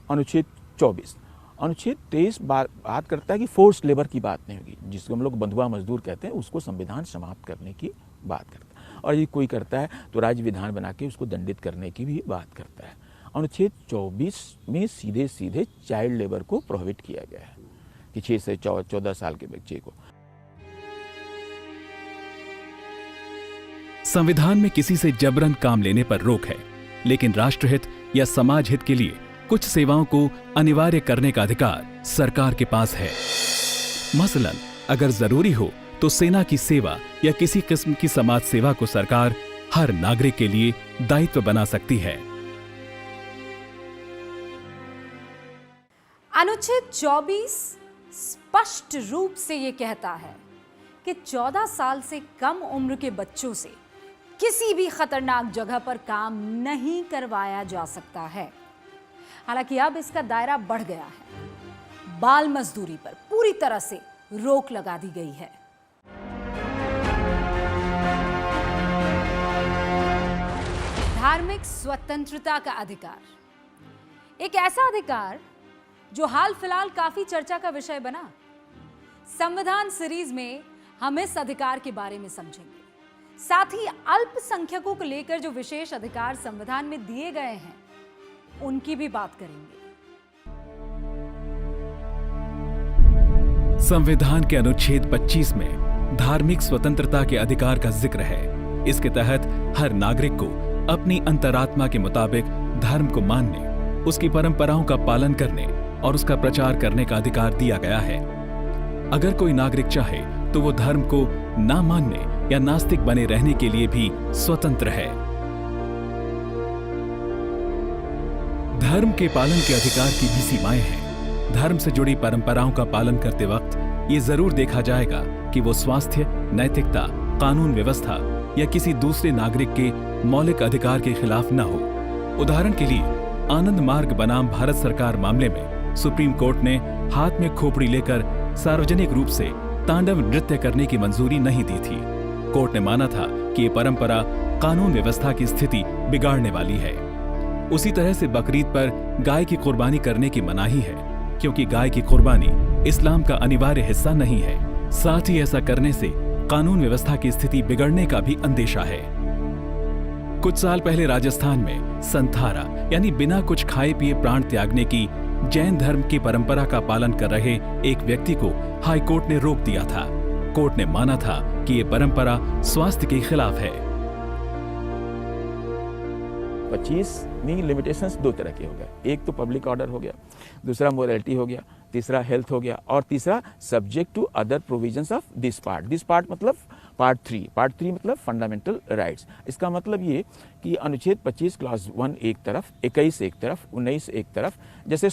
अनुच्छेद 24। अनुच्छेद 23 बात करता है कि फोर्स लेबर की बात नहीं होगी, जिसको हम लोग बंधुआ मजदूर कहते हैं, उसको संविधान समाप्त करने की बात करता है। और यदि कोई करता है तो राज्य विधान बना के उसको दंडित करने की भी बात करता है। अनुच्छेद 24 में सीधे सीधे चाइल्ड लेबर को प्रोहिबिट किया गया है कि 6 से 14 साल के बच्चे को। संविधान में किसी से जबरन काम लेने पर रोक है, लेकिन राष्ट्रहित या समाज हित के लिए कुछ सेवाओं को अनिवार्य करने का अधिकार सरकार के पास है। मसलन अगर जरूरी हो तो सेना की सेवा या किसी किस्म की समाज सेवा को सरकार हर नागरिक के लिए दायित्व बना सकती है। अनुच्छेद 24 स्पष्ट रूप से यह कहता है कि 14 साल से कम उम्र के बच्चों से किसी भी खतरनाक जगह पर काम नहीं करवाया जा सकता है। हालांकि अब इसका दायरा बढ़ गया है। बाल मजदूरी पर पूरी तरह से रोक लगा दी गई है। धार्मिक स्वतंत्रता का अधिकार, एक ऐसा अधिकार जो हाल फिलहाल काफी चर्चा का विषय बना। संविधान सीरीज में हम इस अधिकार के बारे में समझेंगे, साथ ही अल्पसंख्यकों को लेकर जो विशेष अधिकार संविधान में दिए गए हैं उनकी भी बात करेंगे। संविधान के अनुच्छेद 25 में धार्मिक स्वतंत्रता के अधिकार का जिक्र है। इसके तहत हर नागरिक को अपनी अंतरात्मा के मुताबिक धर्म को मानने, उसकी परंपराओं का पालन करने और उसका प्रचार करने का अधिकार दिया गया है। अगर कोई नागरिक चाहे तो वो धर्म को ना मानने या नास्तिक बने रहने के लिए भी स्वतंत्र है। धर्म के पालन के अधिकार की भी सीमाएं हैं। धर्म से जुड़ी परंपराओं का पालन करते वक्त ये जरूर देखा जाएगा कि वो स्वास्थ्य, नैतिकता, कानून व्यवस्था या किसी दूसरे नागरिक के मौलिक अधिकार के खिलाफ न हो। उदाहरण के लिए आनंद मार्ग बनाम भारत सरकार मामले में सुप्रीम कोर्ट ने हाथ में खोपड़ी लेकर सार्वजनिक रूप से तांडव नृत्य करने की मंजूरी नहीं दी थी। कोर्ट ने माना था कि ये परंपरा कानून व्यवस्था की स्थिति बिगाड़ने वाली है। उसी तरह से बकरीद पर गाय की कुर्बानी करने की मनाही है, क्योंकि गाय की कुर्बानी इस्लाम का अनिवार्य हिस्सा नहीं है। साथ ही ऐसा करने से कानून व्यवस्था की स्थिति बिगड़ने का भी अंदेशा है। कुछ साल पहले राजस्थान में संथारा यानी बिना कुछ खाए पिए प्राण त्यागने की जैन धर्म की परंपरा का पालन कर रहे एक व्यक्ति को हाई कोर्ट ने रोक दिया था। कोर्ट ने माना था कि ये परंपरा स्वास्थ्य के खिलाफ है। 25 में लिमिटेशंस दो तरह के हो गए, एक तो पब्लिक ऑर्डर हो गया, दूसरा मोरालिटी हो गया, तीसरा हेल्थ हो गया और तीसरा subject to other provisions of this part. This part मतलब पार्ट 3 मतलब फंडामेंटल राइट्स। इसका मतलब ये कि अनुच्छेद 25 क्लॉज 1 एक तरफ, 21 एक तरफ, 19 एक तरफ। जैसे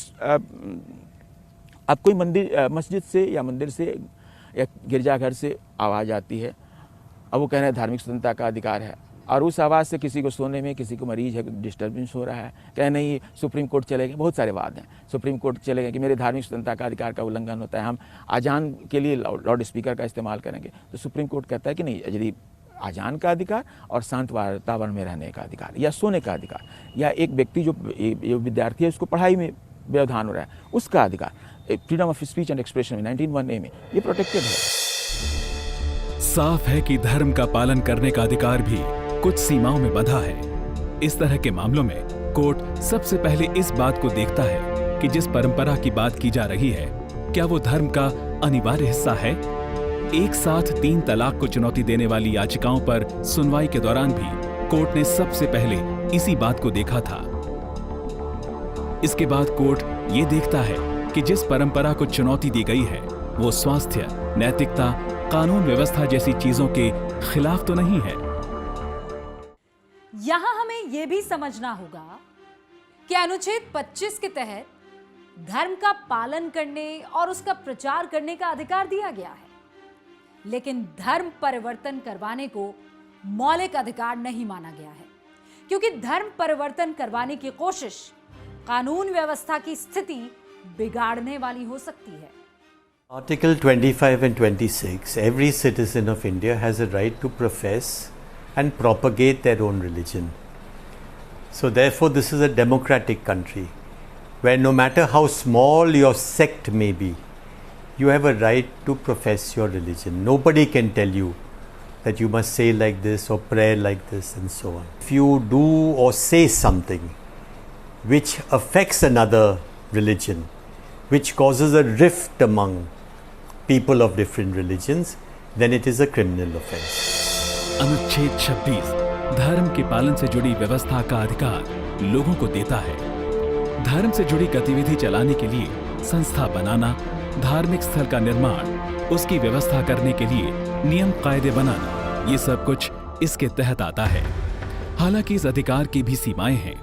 अब कोई मस्जिद से या मंदिर से या गिरजाघर से आवाज़ आती है, अब वो कह रहे हैं धार्मिक स्वतंत्रता का अधिकार है, और उस आवाज़ से किसी को सोने में, किसी को मरीज है, डिस्टर्बेंस हो रहा है, कह नहीं सुप्रीम कोर्ट चले गए। बहुत सारे वाद हैं, सुप्रीम कोर्ट चले गए कि मेरे धार्मिक स्वतंत्रता का अधिकार का उल्लंघन होता है, हम आजान के लिए लाउड स्पीकर का इस्तेमाल करेंगे। तो सुप्रीम कोर्ट कहता है कि नहीं, यदि आजान का अधिकार और शांत वातावरण में रहने का अधिकार या सोने का अधिकार, या एक व्यक्ति जो विद्यार्थी है उसको पढ़ाई में व्यवधान हो रहा है, उसका अधिकार, freedom of speech and expression में 19(1)(a) में ये प्रोटेक्टेड है। साफ है कि धर्म का पालन करने का अधिकार भी कुछ सीमाओं में बंधा है। इस तरह के मामलों में कोर्ट सबसे पहले इस बात को देखता है कि जिस परंपरा की बात की जा रही है, क्या वो धर्म का अनिवार्य हिस्सा है। एक साथ 3 तलाक को चुनौती देने वाली याचिकाओं पर सुनवाई के दौरान भी कोर्ट ने सबसे पहले इसी बात को देखा था। इसके बाद कोर्ट ये देखता है कि जिस परंपरा को चुनौती दी गई है वो स्वास्थ्य, नैतिकता, कानून व्यवस्था जैसी चीजों के खिलाफ तो नहीं है। यहां हमें यह भी समझना होगा कि अनुच्छेद 25 के तहत धर्म का पालन करने और उसका प्रचार करने का अधिकार दिया गया है, लेकिन धर्म परिवर्तन करवाने को मौलिक अधिकार नहीं माना गया है, क्योंकि धर्म परिवर्तन करवाने की कोशिश कानून व्यवस्था की स्थिति बिगाड़ने वाली हो सकती है। Article 25 and 26, every citizen of India has a right to profess and propagate their own religion. So therefore this is a democratic country where no matter how small your sect may be, you have a right to profess your religion. Nobody can tell you that you must say like this or pray like this and so on. If you do or say something which affects another religion, which causes a rift among people of different religions, then it is a criminal offense. अनुच्छेद 26 धर्म के पालन से जुड़ी व्यवस्था का अधिकार लोगों को देता है। धर्म से जुड़ी गतिविधि चलाने के लिए संस्था बनाना, धार्मिक स्थल का निर्माण, उसकी व्यवस्था करने के लिए नियम कायदे बनाना, ये सब कुछ इसके तहत आता है। हालांकि इस अधिकार की भी सीमाएं हैं।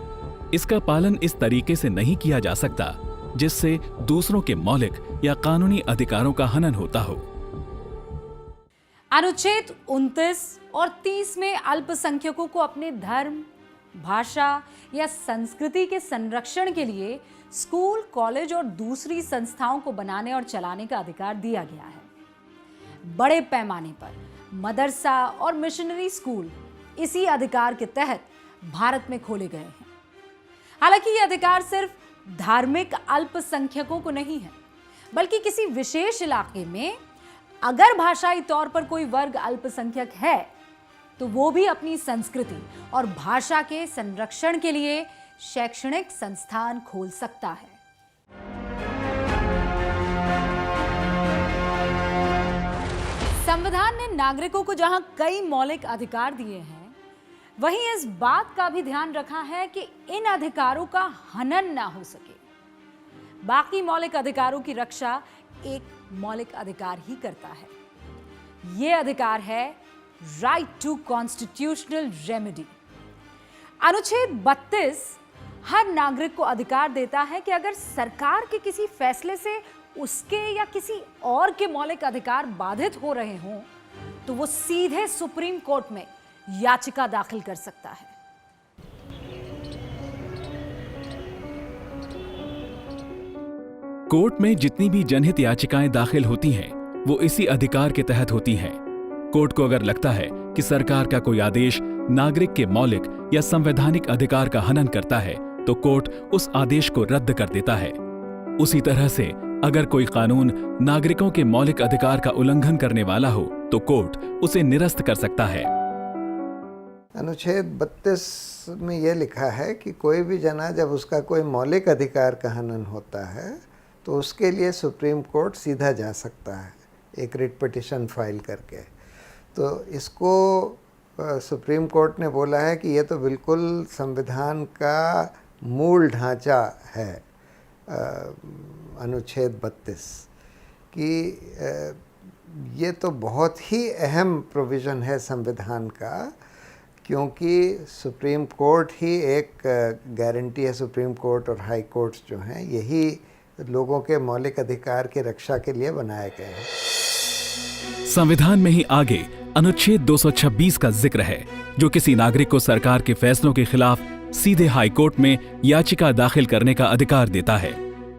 इसका पालन इस तरीके से नहीं किया जा सकता जिससे दूसरों के मौलिक या कानूनी अधिकारों का हनन होता हो। अनुच्छेद 29 और 30 में अल्पसंख्यकों को अपने धर्म, भाषा या संस्कृति के संरक्षण के लिए स्कूल, कॉलेज और दूसरी संस्थाओं को बनाने और चलाने का अधिकार दिया गया है। बड़े पैमाने पर मदरसा और मिशनरी स्कूल इसी अधिकार के तहत भारत में खोले गए हैं। हालांकि ये अधिकार सिर्फ धार्मिक अल्पसंख्यकों को नहीं है, बल्कि किसी विशेष इलाके में अगर भाषाई तौर पर कोई वर्ग अल्पसंख्यक है तो वो भी अपनी संस्कृति और भाषा के संरक्षण के लिए शैक्षणिक संस्थान खोल सकता है। संविधान ने नागरिकों को जहां कई मौलिक अधिकार दिए हैं, वहीं इस बात का भी ध्यान रखा है कि इन अधिकारों का हनन ना हो सके। बाकी मौलिक अधिकारों की रक्षा एक मौलिक अधिकार ही करता है। यह अधिकार है राइट टू कॉन्स्टिट्यूशनल रेमेडी। अनुच्छेद 32 हर नागरिक को अधिकार देता है कि अगर सरकार के किसी फैसले से उसके या किसी और के मौलिक अधिकार बाधित हो रहे हों तो वो सीधे सुप्रीम कोर्ट में याचिका दाखिल कर सकता है। कोर्ट में जितनी भी जनहित याचिकाएं दाखिल होती हैं, वो इसी अधिकार के तहत होती हैं। कोर्ट को अगर लगता है कि सरकार का कोई आदेश नागरिक के मौलिक या संवैधानिक अधिकार का हनन करता है, तो कोर्ट उस आदेश को रद्द कर देता है। उसी तरह से अगर कोई कानून नागरिकों के मौलिक अधिकार का उल्लंघन करने वाला हो, तो कोर्ट उसे निरस्त कर सकता है। अनुच्छेद 32 में यह लिखा है कि कोई भी जना जब उसका कोई मौलिक अधिकार का हनन होता है तो उसके लिए सुप्रीम कोर्ट सीधा जा सकता है, एक रिट पिटिशन फाइल करके। तो इसको सुप्रीम कोर्ट ने बोला है कि ये तो बिल्कुल संविधान का मूल ढांचा है, अनुच्छेद 32 कि ये तो बहुत ही अहम प्रोविज़न है संविधान का, क्योंकि सुप्रीम कोर्ट ही एक गारंटी है। सुप्रीम कोर्ट और हाई कोर्ट्स जो हैं यही लोगों के मौलिक अधिकार की रक्षा के लिए बनाए गए हैं। संविधान में ही आगे अनुच्छेद 226 का जिक्र है, जो किसी नागरिक को सरकार के फैसलों के खिलाफ सीधे हाई कोर्ट में याचिका दाखिल करने का अधिकार देता है।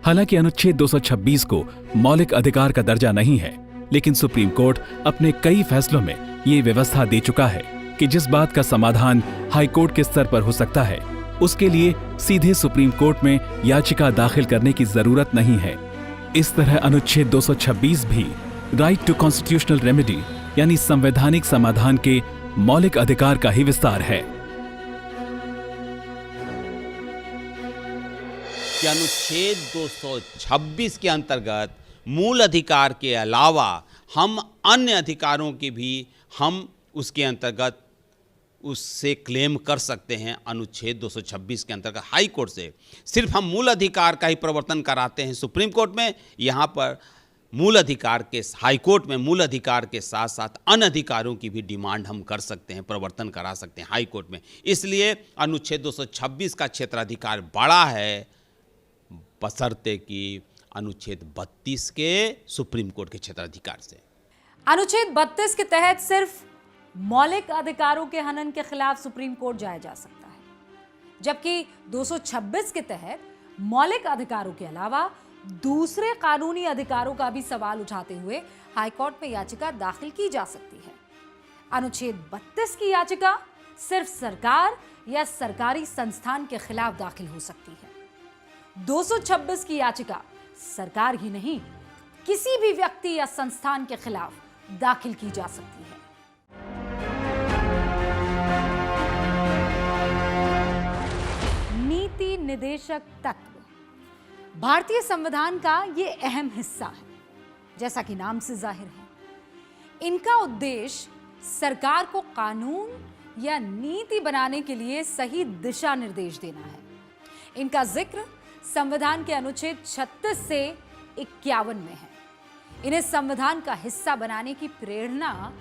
हालांकि अनुच्छेद 226 को मौलिक अधिकार का दर्जा नहीं है, लेकिन सुप्रीम कोर्ट अपने कई फैसलों में ये व्यवस्था दे चुका है कि जिस बात का समाधान हाई कोर्ट के स्तर पर हो सकता है, उसके लिए सीधे सुप्रीम कोर्ट में याचिका दाखिल करने की जरूरत नहीं है। इस तरह अनुच्छेद 226 भी राइट टू कॉन्स्टिट्यूशनल रेमेडी यानी संवैधानिक समाधान के मौलिक अधिकार का ही विस्तार है। कि अनुच्छेद 226 के अंतर्गत मूल अधिकार के अलावा हम अन्य अधिकारों के भी हम उसके अंतर्गत उससे क्लेम कर सकते हैं अनुच्छेद 226 के अंतर्गत हाई कोर्ट से। सिर्फ हम मूल अधिकार का ही प्रवर्तन कराते हैं सुप्रीम कोर्ट में, यहाँ पर मूल अधिकार के हाई कोर्ट में मूल अधिकार के साथ साथ अन्य अधिकारों की भी डिमांड हम कर सकते हैं, प्रवर्तन करा सकते हैं हाई कोर्ट में। इसलिए अनुच्छेद 226 का क्षेत्राधिकार बड़ा है, बशर्ते कि अनुच्छेद 32 के सुप्रीम कोर्ट के क्षेत्राधिकार से। अनुच्छेद 32 के तहत सिर्फ मौलिक अधिकारों के हनन के खिलाफ सुप्रीम कोर्ट जाया जा सकता है, जबकि 226 के तहत मौलिक अधिकारों के अलावा दूसरे कानूनी अधिकारों का भी सवाल उठाते हुए हाईकोर्ट में याचिका दाखिल की जा सकती है। अनुच्छेद 32 की याचिका सिर्फ सरकार या सरकारी संस्थान के खिलाफ दाखिल हो सकती है। 226 की याचिका सरकार ही नहीं, किसी भी व्यक्ति या संस्थान के खिलाफ दाखिल की जा सकती है। नीति निदेशक तत्व भारतीय संविधान का ये अहम हिस्सा है, जैसा कि नाम से जाहिर है। इनका उद्देश्य सरकार को कानून या नीति बनाने के लिए सही दिशा निर्देश देना है। इनका जिक्र संविधान के अनुच्छेद 36 से 51 में है। इन्हें संविधान का हिस्सा बनाने की प्रेरणा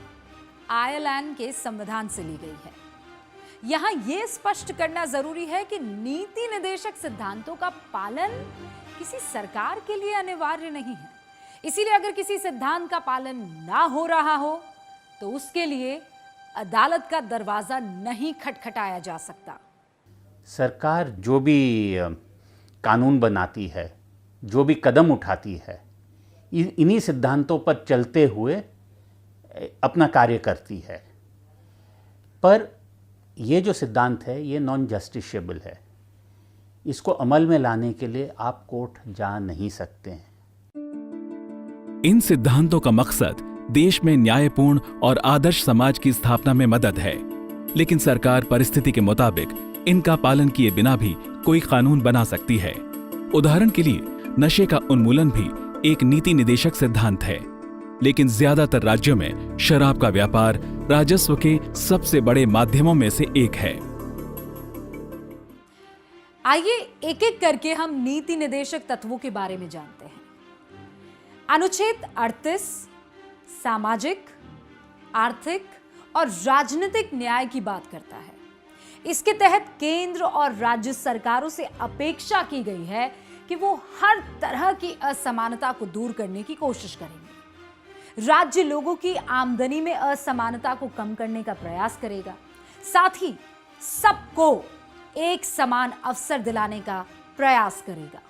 आयरलैंड के संविधान से ली गई है। यहां यह स्पष्ट करना जरूरी है कि नीति निर्देशक सिद्धांतों का पालन किसी सरकार के लिए अनिवार्य नहीं है। इसीलिए अगर किसी सिद्धांत का पालन ना हो रहा हो तो उसके लिए अदालत का दरवाजा नहीं खटखटाया जा सकता। सरकार जो भी कानून बनाती है, जो भी कदम उठाती है, इन्हीं सिद्धांतों पर चलते हुए अपना कार्य करती है। पर ये जो सिद्धांत है ये नॉन जस्टिसेबल है। इसको अमल में लाने के लिए आप कोर्ट जा नहीं सकते हैं। इन सिद्धांतों का मकसद देश में न्यायपूर्ण और आदर्श समाज की स्थापना में मदद है, लेकिन सरकार परिस्थिति के मुताबिक इनका पालन किए बिना भी कोई कानून बना सकती है। उदाहरण के लिए नशे का उन्मूलन भी एक नीति निदेशक सिद्धांत है, लेकिन ज्यादातर राज्यों में शराब का व्यापार राजस्व के सबसे बड़े माध्यमों में से एक है। आइए एक एक करके हम नीति निदेशक तत्वों के बारे में जानते हैं। अनुच्छेद 38 सामाजिक, आर्थिक और राजनीतिक न्याय की बात करता है। इसके तहत केंद्र और राज्य सरकारों से अपेक्षा की गई है कि वो हर तरह की असमानता को दूर करने की कोशिश करेंगे। राज्य लोगों की आमदनी में असमानता को कम करने का प्रयास करेगा, साथ ही सबको एक समान अवसर दिलाने का प्रयास करेगा।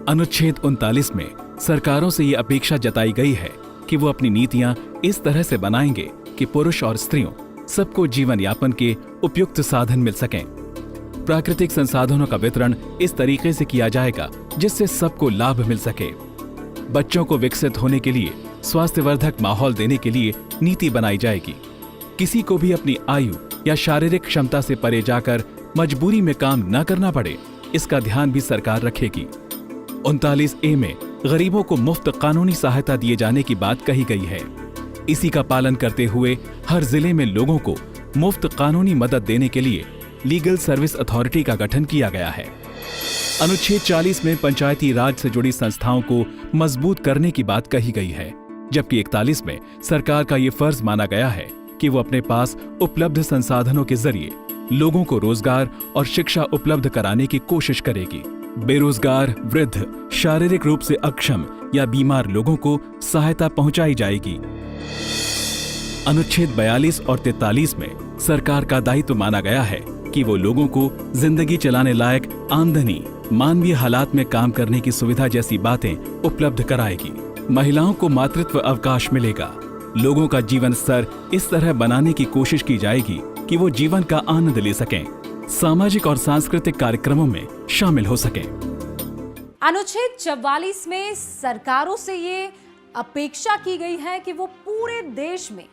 अनुच्छेद 39 में सरकारों से यह अपेक्षा जताई गई है कि वो अपनी नीतियां इस तरह से बनाएंगे कि पुरुष और स्त्रियों सबको जीवन यापन के उपयुक्त साधन मिल सकें। प्राकृतिक संसाधनों का वितरण इस तरीके से किया जाएगा जिससे सबको लाभ मिल सके। बच्चों को विकसित होने के लिए स्वास्थ्यवर्धक माहौल देने के लिए नीति बनाई जाएगी। किसी को भी अपनी आयु या शारीरिक क्षमता से परे जाकर मजबूरी में काम न करना पड़े, इसका ध्यान भी सरकार रखेगी। 39A में गरीबों को मुफ्त कानूनी सहायता दिए जाने की बात कही गई है। इसी का पालन करते हुए हर जिले में लोगों को मुफ्त कानूनी मदद देने के लिए लीगल सर्विस अथॉरिटी का गठन किया गया है। अनुच्छेद 40 में पंचायती राज से जुड़ी संस्थाओं को मजबूत करने की बात कही गई है, जबकि 41 में सरकार का ये फर्ज माना गया है कि वो अपने पास उपलब्ध संसाधनों के जरिए लोगों को रोजगार और शिक्षा उपलब्ध कराने की कोशिश करेगी। बेरोजगार, वृद्ध, शारीरिक रूप से अक्षम या बीमार लोगों को सहायता पहुंचाई जाएगी। अनुच्छेद 42 और 43 में सरकार का दायित्व माना गया है कि वो लोगों को जिंदगी चलाने लायक आमदनी, मानवीय हालात में काम करने की सुविधा जैसी बातें उपलब्ध कराएगी। महिलाओं को मातृत्व अवकाश मिलेगा। लोगों का जीवन स्तर इस तरह बनाने की कोशिश की जाएगी कि वो जीवन का आनंद ले सकें, सामाजिक और सांस्कृतिक कार्यक्रमों में शामिल हो सकें। अनुच्छेद 44 में सरकारों से ये अपेक्षा की गई है कि वो पूरे देश में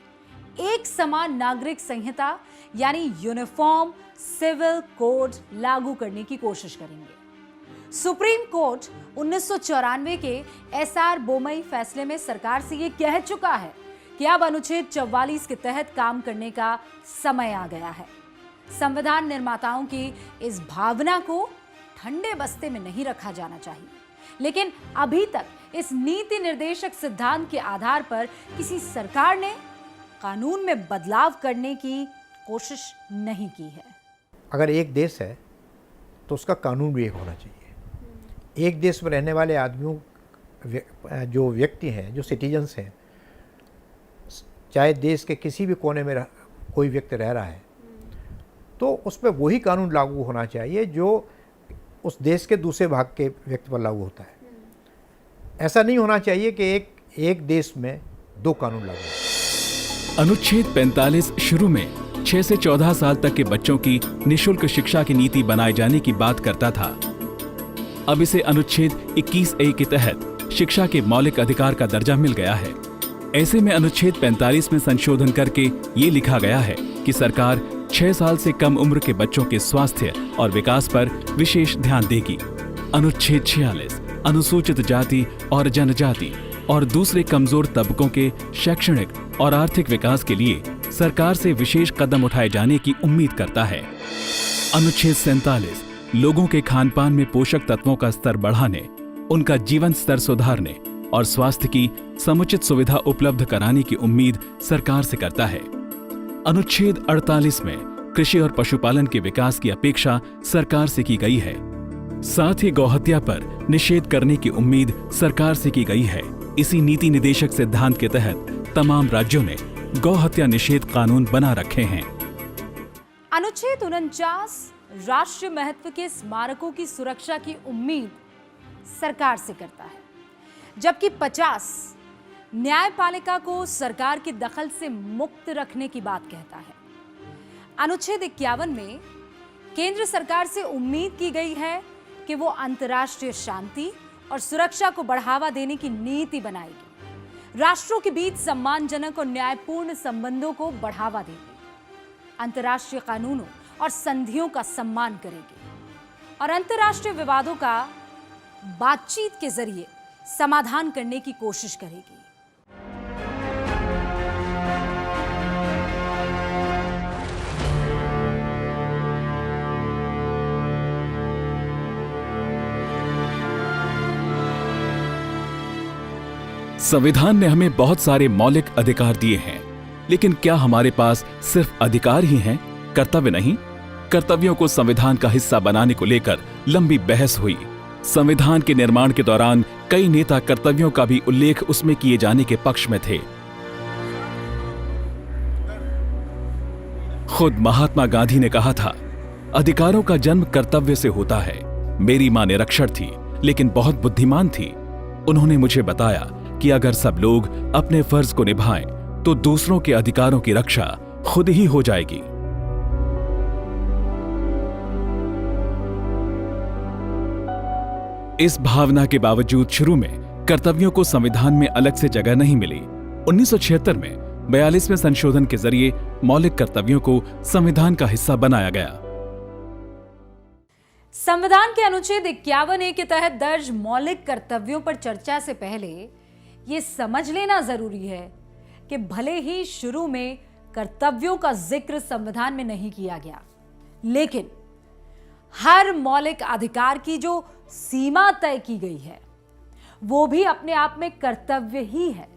एक समान नागरिक संहिता यानी यूनिफॉर्म सिविल कोड लागू करने की कोशिश करेंगे। सुप्रीम कोर्ट 1994 के SR बोमई फैसले में सरकार से ये कह चुका है कि अब अनुच्छेद 44 के तहत काम करने का समय आ गया है। संविधान निर्माताओं की इस भावना को ठंडे बस्ते में नहीं रखा जाना चाहिए, लेकिन अभी तक इस नीति निर्देशक सिद्धांत के आधार पर किसी सरकार ने कानून में बदलाव करने की कोशिश नहीं की है। अगर एक देश है तो उसका कानून भी एक होना चाहिए। एक देश में रहने वाले आदमियों, जो व्यक्ति हैं, जो सिटीजन्स हैं, चाहे देश के किसी भी कोने में कोई व्यक्ति रह रहा है, तो उस पर वही कानून लागू होना चाहिए जो उस देश के दूसरे भाग के व्यक्ति पर लागू होता है। ऐसा नहीं होना चाहिए कि एक देश में दो कानून लागू हों। अनुच्छेद 45 शुरू में 6 से 14 साल तक के बच्चों की निःशुल्क शिक्षा की नीति बनाए जाने की बात करता था। अब इसे अनुच्छेद 21A के तहत शिक्षा के मौलिक अधिकार का दर्जा मिल गया है। ऐसे में अनुच्छेद 45 में संशोधन करके ये लिखा गया है कि सरकार 6 साल से कम उम्र के बच्चों के स्वास्थ्य और विकास पर विशेष ध्यान देगी। अनुच्छेद 46 अनुसूचित जाति और जनजाति और दूसरे कमजोर तबकों के शैक्षणिक और आर्थिक विकास के लिए सरकार से विशेष कदम उठाए जाने की उम्मीद करता है। अनुच्छेद 47 लोगों के खानपान में पोषक तत्वों का स्तर बढ़ाने, उनका जीवन स्तर सुधारने और स्वास्थ्य की समुचित सुविधा उपलब्ध कराने की उम्मीद सरकार से करता है। अनुच्छेद 48 में कृषि और पशुपालन के विकास की अपेक्षा सरकार से की गई है। साथ ही गौहत्या पर निषेध करने की उम्मीद सरकार से की गई है। इसी नीति निदेशक सिद्धांत के तहत तमाम राज्यों ने गौहत्या निषेध कानून बना रखे हैं। अनुच्छेद 49 राष्ट्रीय महत्व के स्मारकों की सुरक्षा की उम्मीद सरकार से करता है, जबकि 50 न्यायपालिका को सरकार के दखल से मुक्त रखने की बात कहता है। अनुच्छेद 51 में केंद्र सरकार से उम्मीद की गई है कि वो अंतर्राष्ट्रीय शांति और सुरक्षा को बढ़ावा देने की नीति बनाएगी, राष्ट्रों के बीच सम्मानजनक और न्यायपूर्ण संबंधों को बढ़ावा देगी, अंतर्राष्ट्रीय कानूनों और संधियों का सम्मान करेगी और अंतर्राष्ट्रीय विवादों का बातचीत के जरिए समाधान करने की कोशिश करेगी। संविधान ने हमें बहुत सारे मौलिक अधिकार दिए हैं, लेकिन क्या हमारे पास सिर्फ अधिकार ही हैं, कर्तव्य नहीं? कर्तव्यों को संविधान का हिस्सा बनाने को लेकर लंबी बहस हुई। संविधान के निर्माण के दौरान कई नेता कर्तव्यों का भी उल्लेख उसमें किए जाने के पक्ष में थे। खुद महात्मा गांधी ने कहा था, अधिकारों का जन्म कर्तव्य से होता है। मेरी मां निरक्षर थी, लेकिन बहुत बुद्धिमान थी। उन्होंने मुझे बताया कि अगर सब लोग अपने फर्ज को निभाएं, तो दूसरों के अधिकारों की रक्षा खुद ही हो जाएगी। इस भावना के बावजूद शुरू में कर्तव्यों को संविधान में अलग से जगह नहीं मिली। 1976 में 42वें संशोधन के जरिए मौलिक कर्तव्यों को संविधान का हिस्सा बनाया गया। संविधान के अनुच्छेद 51A के तहत दर्ज मौलिक कर्तव्यों पर चर्चा से पहले ये समझ लेना जरूरी है कि भले ही शुरू में कर्तव्यों का जिक्र संविधान में नहीं किया गया, लेकिन हर मौलिक अधिकार की जो सीमा तय की गई है वो भी अपने आप में कर्तव्य ही है।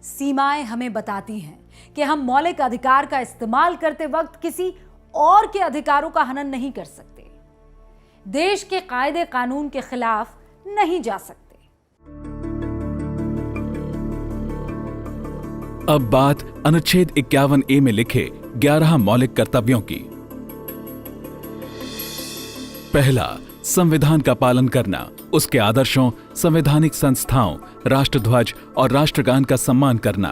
सीमाएं हमें बताती हैं कि हम मौलिक अधिकार का इस्तेमाल करते वक्त किसी और के अधिकारों का हनन नहीं कर सकते, देश के कायदे कानून के खिलाफ नहीं जा सकते। अब बात अनुच्छेद 51A में लिखे 11 मौलिक कर्तव्यों की। पहला, संविधान का पालन करना, उसके आदर्शों, संवैधानिक संस्थाओं, राष्ट्रध्वज और राष्ट्रगान का सम्मान करना।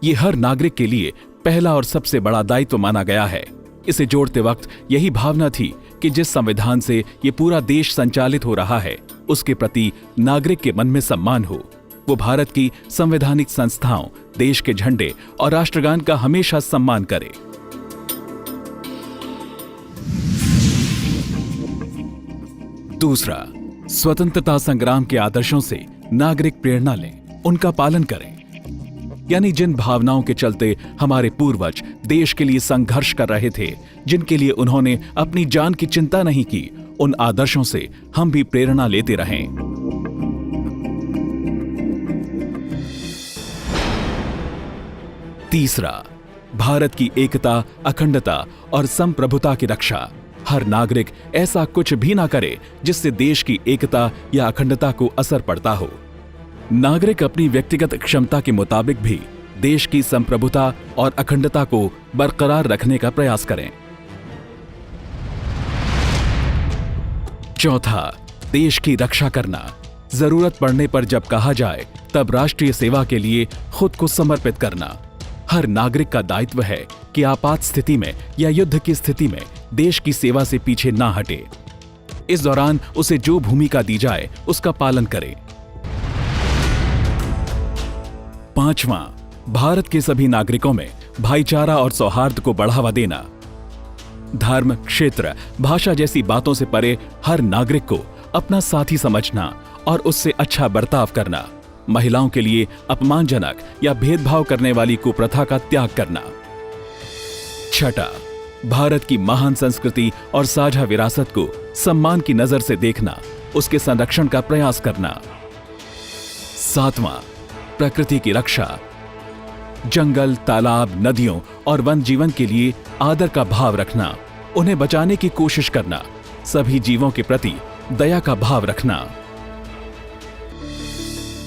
यह हर नागरिक के लिए पहला और सबसे बड़ा दायित्व माना गया है। इसे जोड़ते वक्त यही भावना थी कि जिस संविधान से ये पूरा देश संचालित हो रहा है, उसके प्रति नागरिक के मन में सम्मान हो। वो भारत की संवैधानिक संस्थाओं, देश के झंडे और राष्ट्रगान का हमेशा सम्मान करे। दूसरा, स्वतंत्रता संग्राम के आदर्शों से नागरिक प्रेरणा लें, उनका पालन करें। यानी जिन भावनाओं के चलते हमारे पूर्वज देश के लिए संघर्ष कर रहे थे, जिनके लिए उन्होंने अपनी जान की चिंता नहीं की, उन आदर्शों से हम भी प्रेरणा लेते रहें। तीसरा, भारत की एकता, अखंडता और संप्रभुता की रक्षा। हर नागरिक ऐसा कुछ भी ना करे जिससे देश की एकता या अखंडता को असर पड़ता हो। नागरिक अपनी व्यक्तिगत क्षमता के मुताबिक भी देश की संप्रभुता और अखंडता को बरकरार रखने का प्रयास करें। चौथा, देश की रक्षा करना। जरूरत पड़ने पर जब कहा जाए तब राष्ट्रीय सेवा के लिए खुद को समर्पित करना। हर नागरिक का दायित्व है कि आपात स्थिति में या युद्ध की स्थिति में देश की सेवा से पीछे ना हटे। इस दौरान उसे जो भूमिका दी जाए उसका पालन करे। पांचवां, भारत के सभी नागरिकों में भाईचारा और सौहार्द को बढ़ावा देना। धर्म, क्षेत्र, भाषा जैसी बातों से परे हर नागरिक को अपना साथी समझना और उससे अच्छा बर्ताव करना। महिलाओं के लिए अपमानजनक या भेदभाव करने वाली कुप्रथा का त्याग करना। छठा, भारत की महान संस्कृति और साझा विरासत को सम्मान की नजर से देखना, उसके संरक्षण का प्रयास करना। सातवां, प्रकृति की रक्षा। जंगल, तालाब, नदियों और वन जीवन के लिए आदर का भाव रखना, उन्हें बचाने की कोशिश करना, सभी जीवों के प्रति दया का भाव रखना।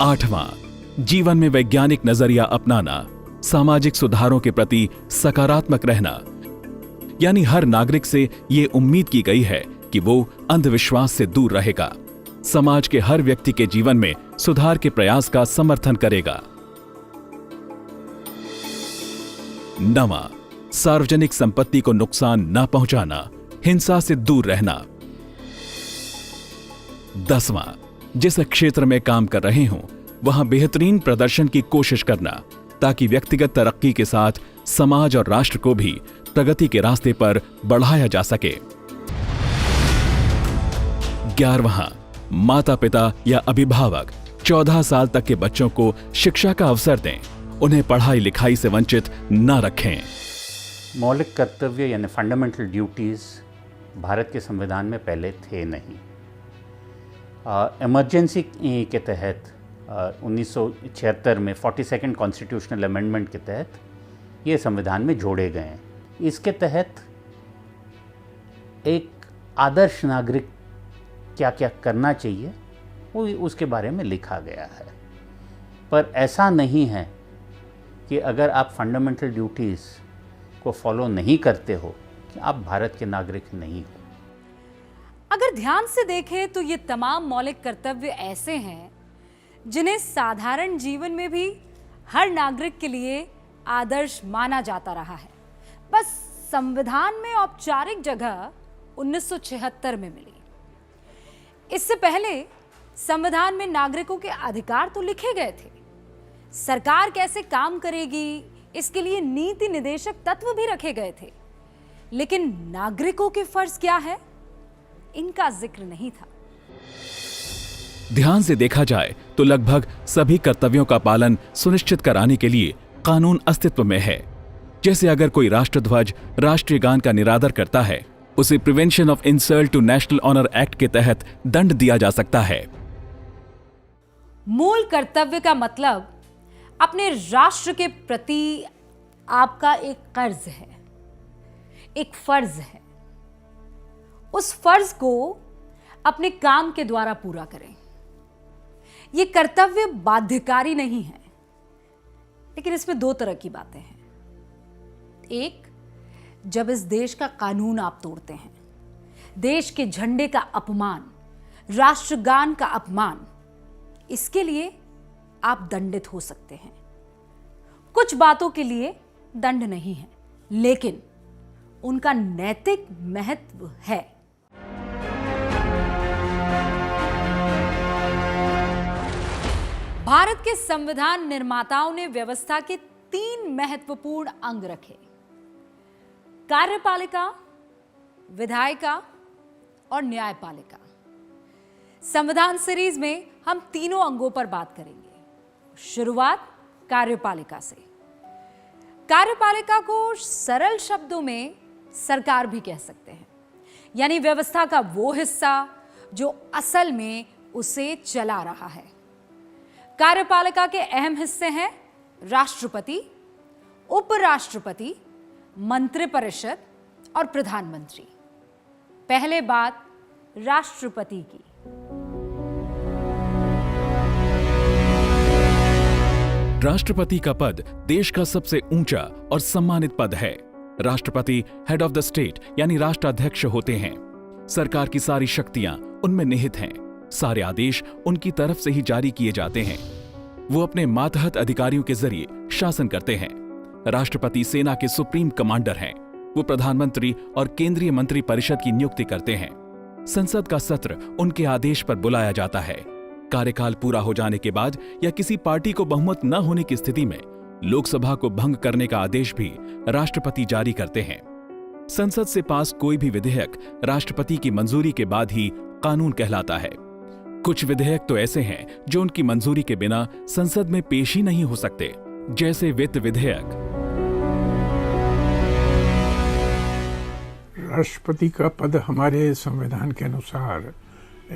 आठवां, जीवन में वैज्ञानिक नजरिया अपनाना, सामाजिक सुधारों के प्रति सकारात्मक रहना। यानी हर नागरिक से यह उम्मीद की गई है कि वो अंधविश्वास से दूर रहेगा, समाज के हर व्यक्ति के जीवन में सुधार के प्रयास का समर्थन करेगा। नवां, सार्वजनिक संपत्ति को नुकसान न पहुंचाना, हिंसा से दूर रहना। 10वां, जिस क्षेत्र में काम कर रहे हों वहां बेहतरीन प्रदर्शन की कोशिश करना, ताकि व्यक्तिगत तरक्की के साथ समाज और राष्ट्र को भी प्रगति के रास्ते पर बढ़ाया जा सके। 11वां, माता पिता या अभिभावक 14 साल तक के बच्चों को शिक्षा का अवसर दें, उन्हें पढ़ाई लिखाई से वंचित न रखें। मौलिक कर्तव्य यानी फंडामेंटल ड्यूटीज़ भारत के संविधान में पहले थे नहीं। इमरजेंसी के तहत 1976 में 42nd कॉन्स्टिट्यूशनल अमेंडमेंट के तहत ये संविधान में जोड़े गए हैं। इसके तहत एक आदर्श नागरिक क्या क्या करना चाहिए वो उसके बारे में लिखा गया है। पर ऐसा नहीं है कि अगर आप फंडामेंटल ड्यूटीज़ को फॉलो नहीं करते हो कि आप भारत के नागरिक नहीं हो। अगर ध्यान से देखें तो ये तमाम मौलिक कर्तव्य ऐसे हैं जिन्हें साधारण जीवन में भी हर नागरिक के लिए आदर्श माना जाता रहा है। बस संविधान में औपचारिक जगह 1976 में मिली। इससे पहले संविधान में नागरिकों के अधिकार तो लिखे गए थे, सरकार कैसे काम करेगी इसके लिए नीति निर्देशक तत्व भी रखे गए थे, लेकिन नागरिकों के फर्ज क्या है इनका जिक्र नहीं था। ध्यान से देखा जाए तो लगभग सभी कर्तव्यों का पालन सुनिश्चित कराने के लिए कानून अस्तित्व में है। जैसे अगर कोई राष्ट्रध्वज, राष्ट्रीय गान का निरादर करता है, उसे prevention of insult to national honour act के तहत दंड दिया जा सकता है। मूल कर्तव्य का मतलब अपने राष्ट्र के प्रति आपका एक कर्ज है, एक फर्ज है। उस फर्ज को अपने काम के द्वारा पूरा करें। यह कर्तव्य बाध्यकारी नहीं है, लेकिन इसमें दो तरह की बातें हैं। एक, जब इस देश का कानून आप तोड़ते हैं, देश के झंडे का अपमान, राष्ट्रगान का अपमान, इसके लिए आप दंडित हो सकते हैं। कुछ बातों के लिए दंड नहीं है, लेकिन उनका नैतिक महत्व है। भारत के संविधान निर्माताओं ने व्यवस्था के 3 महत्वपूर्ण अंग रखे: कार्यपालिका, विधायिका और न्यायपालिका। संविधान सीरीज में हम तीनों अंगों पर बात करेंगे। शुरुआत कार्यपालिका से। कार्यपालिका को सरल शब्दों में सरकार भी कह सकते हैं, यानी व्यवस्था का वो हिस्सा जो असल में उसे चला रहा है। कार्यपालिका के अहम हिस्से हैं राष्ट्रपति, उपराष्ट्रपति, मंत्रिपरिषद और प्रधानमंत्री। पहले बात राष्ट्रपति की। राष्ट्रपति का पद देश का सबसे ऊंचा और सम्मानित पद है। राष्ट्रपति हेड ऑफ द स्टेट यानी राष्ट्राध्यक्ष होते हैं। सरकार की सारी शक्तियां उनमें निहित हैं। सारे आदेश उनकी तरफ से ही जारी किए जाते हैं। वो अपने मातहत अधिकारियों के जरिए शासन करते हैं। राष्ट्रपति सेना के सुप्रीम कमांडर हैं। वो प्रधानमंत्री और केंद्रीय मंत्री परिषद की नियुक्ति करते हैं। संसद का सत्र उनके आदेश पर बुलाया जाता है। कार्यकाल पूरा हो जाने के बाद या किसी पार्टी को बहुमत न होने की स्थिति में लोकसभा को भंग करने का आदेश भी राष्ट्रपति जारी करते हैं। संसद से पास कोई भी विधेयक राष्ट्रपति की मंजूरी के बाद ही कानून कहलाता है। कुछ विधेयक तो ऐसे हैं जो उनकी मंजूरी के बिना संसद में पेश ही नहीं हो सकते, जैसे वित्त विधेयक। राष्ट्रपति का पद हमारे संविधान के अनुसार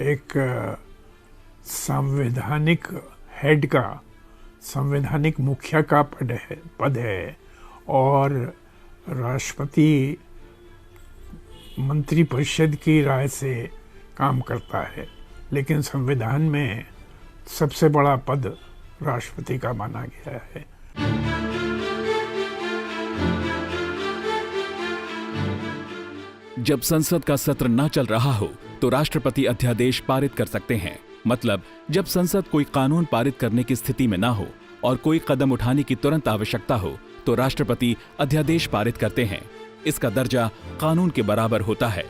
एक संवैधानिक हेड का, संवैधानिक मुखिया का पद है और राष्ट्रपति मंत्रिपरिषद की राय से काम करता है। लेकिन संविधान में सबसे बड़ा पद राष्ट्रपति का माना गया है। जब संसद का सत्र न चल रहा हो तो राष्ट्रपति अध्यादेश पारित कर सकते हैं। मतलब जब संसद कोई कानून पारित करने की स्थिति में ना हो और कोई कदम उठाने की तुरंत आवश्यकता हो तो राष्ट्रपति अध्यादेश पारित करते हैं। इसका दर्जा कानून के बराबर होता है।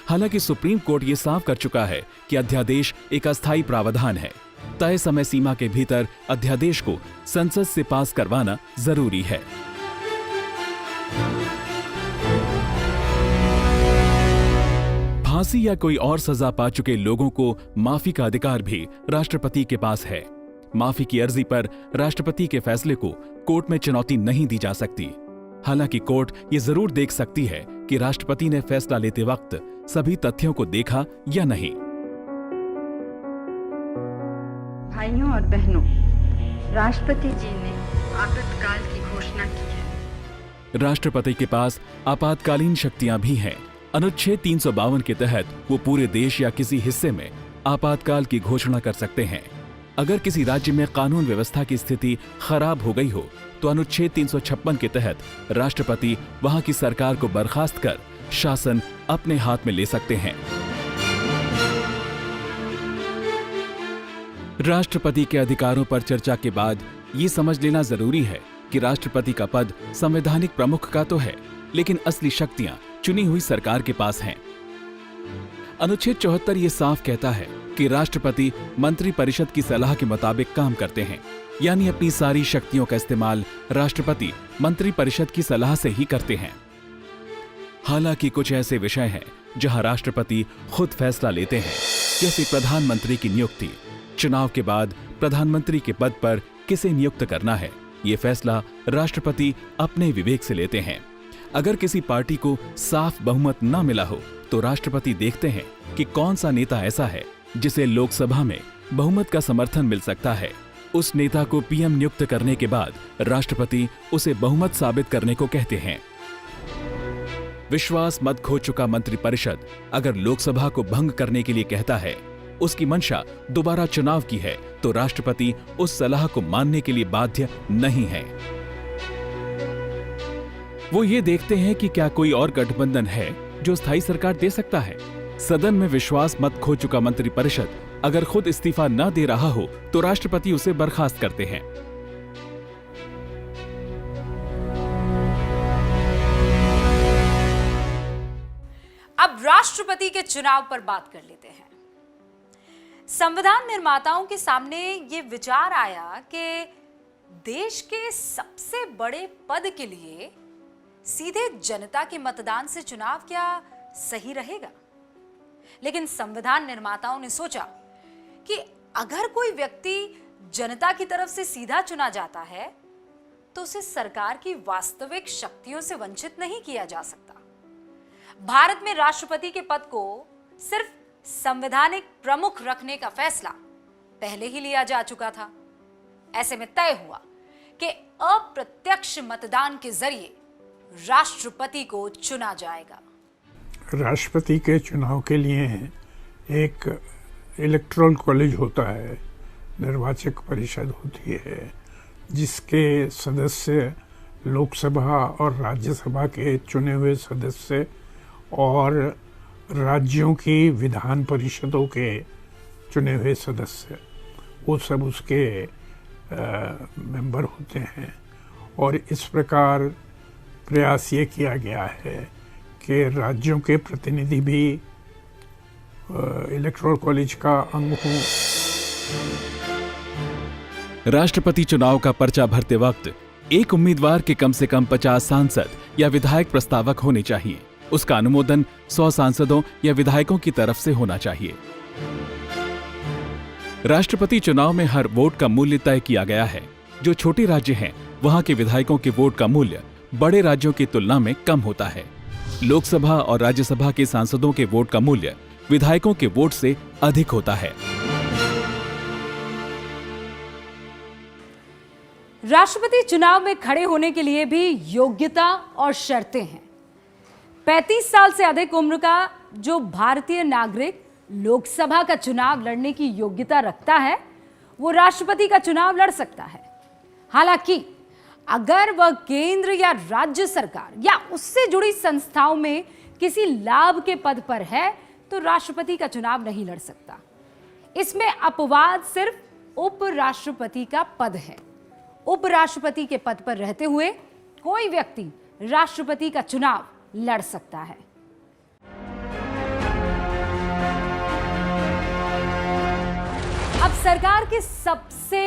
हालांकि सुप्रीम कोर्ट ये साफ कर चुका है कि अध्यादेश एक अस्थायी प्रावधान है। तय समय सीमा के भीतर अध्यादेश को संसद से पास करवाना जरूरी है। फांसी या कोई और सजा पा चुके लोगों को माफी का अधिकार भी राष्ट्रपति के पास है। माफी की अर्जी पर राष्ट्रपति के फैसले को कोर्ट में चुनौती नहीं दी जा सकती। हालांकि कोर्ट ये जरूर देख सकती है कि राष्ट्रपति ने फैसला लेते वक्त सभी तथ्यों को देखा या नहीं। भाइयों और बहनों, राष्ट्रपति जी ने आपातकाल की घोषणा की है। राष्ट्रपति के पास आपातकालीन शक्तियां भी हैं। अनुच्छेद 352 के तहत वो पूरे देश या किसी हिस्से में आपातकाल की घोषणा कर सकते हैं। अगर किसी राज्य में कानून व्यवस्था की स्थिति खराब हो गई हो तो अनुच्छेद 356 के तहत राष्ट्रपति वहां की सरकार को बर्खास्त कर शासन अपने हाथ में ले सकते हैं। राष्ट्रपति के अधिकारों पर चर्चा के बाद ये समझ लेना जरूरी है कि राष्ट्रपति का पद संवैधानिक प्रमुख का तो है, लेकिन असली शक्तियां चुनी हुई सरकार के पास हैं। अनुच्छेद 74 ये साफ कहता है कि राष्ट्रपति मंत्रिपरिषद की सलाह के मुताबिक काम करते हैं, यानी अपनी सारी शक्तियों का इस्तेमाल राष्ट्रपति मंत्रिपरिषद की सलाह से ही करते हैं। हालांकि कुछ ऐसे विषय हैं जहां राष्ट्रपति खुद फैसला लेते हैं, जैसे प्रधानमंत्री की नियुक्ति। चुनाव के बाद प्रधानमंत्री के पद पर किसे नियुक्त करना है, ये फैसला राष्ट्रपति अपने विवेक से लेते हैं। अगर किसी पार्टी को साफ बहुमत न मिला हो तो राष्ट्रपति देखते हैं कि कौन सा नेता ऐसा है जिसे लोकसभा में बहुमत का समर्थन मिल सकता है। उस नेता को पीएम नियुक्त करने के बाद राष्ट्रपति उसे बहुमत साबित करने को कहते हैं। विश्वास मत खो चुका मंत्रिपरिषद अगर लोकसभा को भंग करने के लिए कहता है, उसकी मंशा दोबारा चुनाव की है, तो राष्ट्रपति उस सलाह को मानने के लिए बाध्य नहीं है। वो ये देखते हैं कि क्या कोई और गठबंधन है जो स्थायी सरकार दे सकता है। सदन में विश्वास मत खो चुका मंत्रिपरिषद अगर खुद इस्तीफा न दे रहा हो तो राष्ट्रपति उसे बर्खास्त करते हैं। अब राष्ट्रपति के चुनाव पर बात कर लेते हैं। संविधान निर्माताओं के सामने ये विचार आया कि देश के सबसे बड़े पद के लिए सीधे जनता के मतदान से चुनाव क्या सही रहेगा? लेकिन संविधान निर्माताओं ने सोचा कि अगर कोई व्यक्ति जनता की तरफ से सीधा चुना जाता है तो उसे सरकार की वास्तविक शक्तियों से वंचित नहीं किया जा सकता। भारत में राष्ट्रपति के पद को सिर्फ संवैधानिक प्रमुख रखने का फैसला पहले ही लिया जा चुका था। ऐसे में तय हुआ कि अप्रत्यक्ष मतदान के जरिए राष्ट्रपति को चुना जाएगा। राष्ट्रपति के चुनाव के लिए एक इलेक्टोरल कॉलेज होता है, निर्वाचक परिषद होती है, जिसके सदस्य लोकसभा और राज्यसभा के चुने हुए सदस्य और राज्यों की विधान परिषदों के चुने हुए सदस्य, वो सब उसके मेंबर होते हैं। और इस प्रकार प्रयास ये किया गया है कि राज्यों के प्रतिनिधि भी इलेक्टोरल कॉलेज का अंग हों। राष्ट्रपति चुनाव का पर्चा भरते वक्त एक उम्मीदवार के कम से कम 50 सांसद या विधायक प्रस्तावक होने चाहिए। उसका अनुमोदन 100 सांसदों या विधायकों की तरफ से होना चाहिए। राष्ट्रपति चुनाव में हर वोट का मूल्य तय किया गया है। जो छोटे राज्य हैं, वहां के विधायकों के वोट का मूल्य बड़े राज्यों की तुलना में कम होता है। लोकसभा और राज्यसभा के सांसदों के वोट का मूल्य विधायकों के वोट से अधिक होता है। राष्ट्रपति चुनाव में खड़े होने के लिए भी योग्यता और शर्तें हैं। 35 साल से अधिक उम्र का जो भारतीय नागरिक लोकसभा का चुनाव लड़ने की योग्यता रखता है, वो राष्ट्रपति का चुनाव लड़ सकता है। हालांकि अगर वह केंद्र या राज्य सरकार या उससे जुड़ी संस्थाओं में किसी लाभ के पद पर है तो राष्ट्रपति का चुनाव नहीं लड़ सकता। इसमें अपवाद सिर्फ उपराष्ट्रपति का पद है। उपराष्ट्रपति के पद पर रहते हुए कोई व्यक्ति राष्ट्रपति का चुनाव लड़ सकता है। अब सरकार के सबसे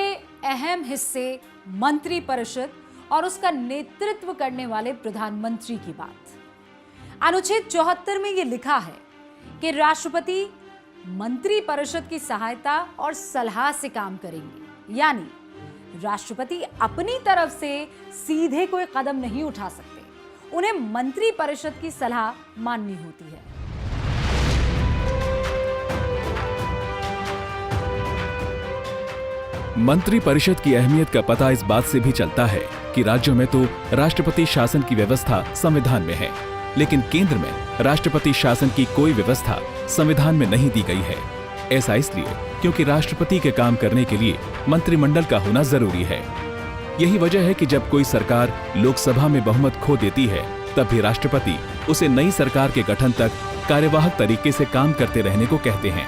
अहम हिस्से मंत्रिपरिषद और उसका नेतृत्व करने वाले प्रधानमंत्री की बात। अनुच्छेद 74 में यह लिखा है कि राष्ट्रपति मंत्रिपरिषद की सहायता और सलाह से काम करेंगे, यानी राष्ट्रपति अपनी तरफ से सीधे कोई कदम नहीं उठा सकते। उन्हें मंत्रिपरिषद की सलाह माननी होती है। मंत्रिपरिषद की अहमियत का पता इस बात से भी चलता है कि राज्यों में तो राष्ट्रपति शासन की व्यवस्था संविधान में है, लेकिन केंद्र में राष्ट्रपति शासन की कोई व्यवस्था संविधान में नहीं दी गई है। ऐसा इसलिए क्योंकि राष्ट्रपति के काम करने के लिए मंत्रिमंडल का होना जरूरी है। यही वजह है कि जब कोई सरकार लोकसभा में बहुमत खो देती है, तब भी राष्ट्रपति उसे नई सरकार के गठन तक कार्यवाहक तरीके से काम करते रहने को कहते हैं।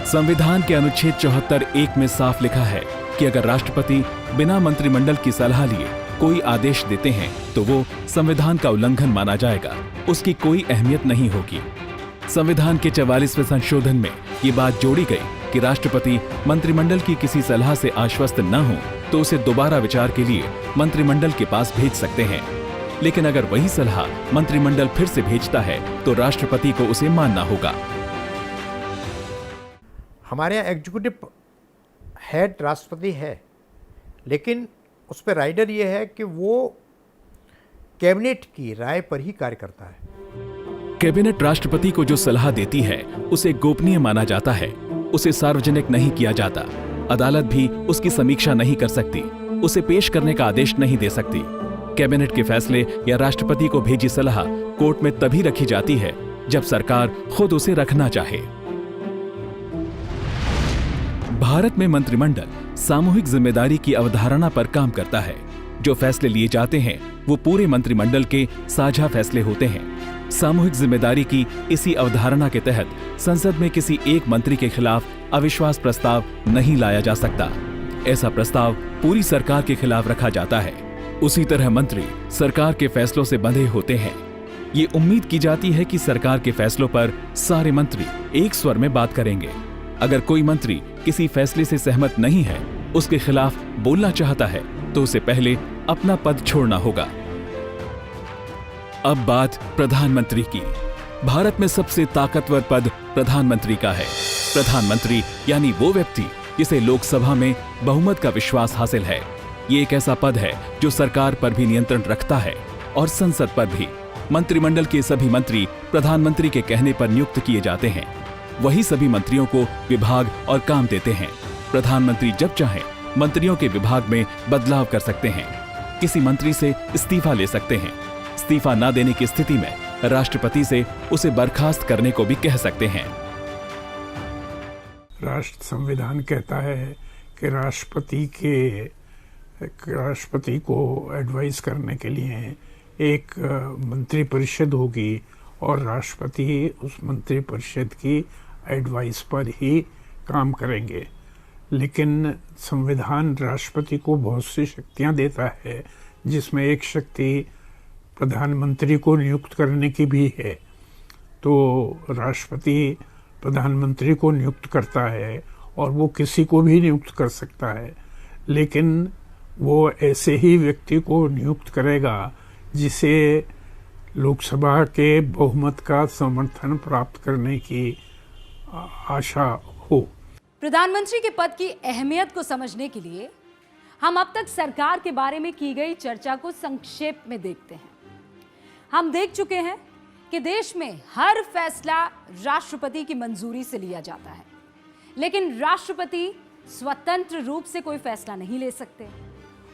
संविधान के अनुच्छेद 74(1) में साफ लिखा है कि अगर राष्ट्रपति बिना मंत्रिमंडल की सलाह लिए कोई आदेश देते हैं तो वो संविधान का उल्लंघन माना जाएगा, उसकी कोई अहमियत नहीं होगी। संविधान के 44वें संशोधन में ये बात जोड़ी गई कि राष्ट्रपति मंत्रिमंडल की किसी सलाह से आश्वस्त न हो तो उसे दोबारा विचार के लिए मंत्रिमंडल के पास भेज सकते हैं। लेकिन अगर वही सलाह मंत्रिमंडल फिर से भेजता है तो राष्ट्रपति को उसे मानना होगा। हमारे यहाँ एग्जीक्यूटिव हेड राष्ट्रपति है, लेकिन उस पर राइडर ये है कि वो कैबिनेट की राय पर ही कार्य करता है। कैबिनेट राष्ट्रपति को जो सलाह देती है उसे गोपनीय माना जाता है, उसे सार्वजनिक नहीं किया जाता। अदालत भी उसकी समीक्षा नहीं कर सकती, उसे पेश करने का आदेश नहीं दे सकती। कैबिनेट के फैसले या राष्ट्रपति को भेजी सलाह कोर्ट में तभी रखी जाती है जब सरकार खुद उसे रखना चाहे। भारत में मंत्रिमंडल सामूहिक जिम्मेदारी की अवधारणा पर काम करता है। जो फैसले लिए जाते हैं वो पूरे मंत्रिमंडल के साझा फैसले होते हैं। सामूहिक जिम्मेदारी की इसी अवधारणा के तहत संसद में किसी एक मंत्री के खिलाफ अविश्वास प्रस्ताव नहीं लाया जा सकता। ऐसा प्रस्ताव पूरी सरकार के खिलाफ रखा जाता है। उसी तरह मंत्री सरकार के फैसलों से बंधे होते हैं। ये उम्मीद की जाती है कि सरकार के फैसलों पर सारे मंत्री एक स्वर में बात करेंगे। अगर कोई मंत्री किसी फैसले से सहमत नहीं है, उसके खिलाफ बोलना चाहता है, तो उसे पहले अपना पद छोड़ना होगा। अब बात प्रधानमंत्री की। भारत में सबसे ताकतवर पद प्रधानमंत्री का है। प्रधानमंत्री यानी वो व्यक्ति जिसे लोकसभा में बहुमत का विश्वास हासिल है। ये एक ऐसा पद है जो सरकार पर भी नियंत्रण रखता है और संसद पर भी। मंत्रिमंडल के सभी मंत्री प्रधानमंत्री के कहने पर नियुक्त किए जाते हैं। वही सभी मंत्रियों को विभाग और काम देते हैं। प्रधानमंत्री जब चाहे मंत्रियों के विभाग में बदलाव कर सकते हैं। किसी मंत्री से इस्तीफा ले सकते हैं। इस्तीफा न देने की स्थिति में राष्ट्रपति से उसे बर्खास्त करने को भी कह सकते हैं। राष्ट्र संविधान कहता है कि राष्ट्रपति को एडवाइस करने के लिए एक मंत्री परिषद होगी और राष्ट्रपति उस मंत्री परिषद की एडवाइस पर ही काम करेंगे। लेकिन संविधान राष्ट्रपति को बहुत सी शक्तियां देता है, जिसमें एक शक्ति प्रधानमंत्री को नियुक्त करने की भी है। तो राष्ट्रपति प्रधानमंत्री को नियुक्त करता है और वो किसी को भी नियुक्त कर सकता है, लेकिन वो ऐसे ही व्यक्ति को नियुक्त करेगा जिसे लोकसभा के बहुमत का समर्थन प्राप्त करने की आशा हो। प्रधानमंत्री के पद की अहमियत को समझने के लिए हम अब तक सरकार के बारे में की गई चर्चा को संक्षेप में देखते हैं। हम देख चुके हैं कि देश में हर फैसला राष्ट्रपति की मंजूरी से लिया जाता है, लेकिन राष्ट्रपति स्वतंत्र रूप से कोई फैसला नहीं ले सकते।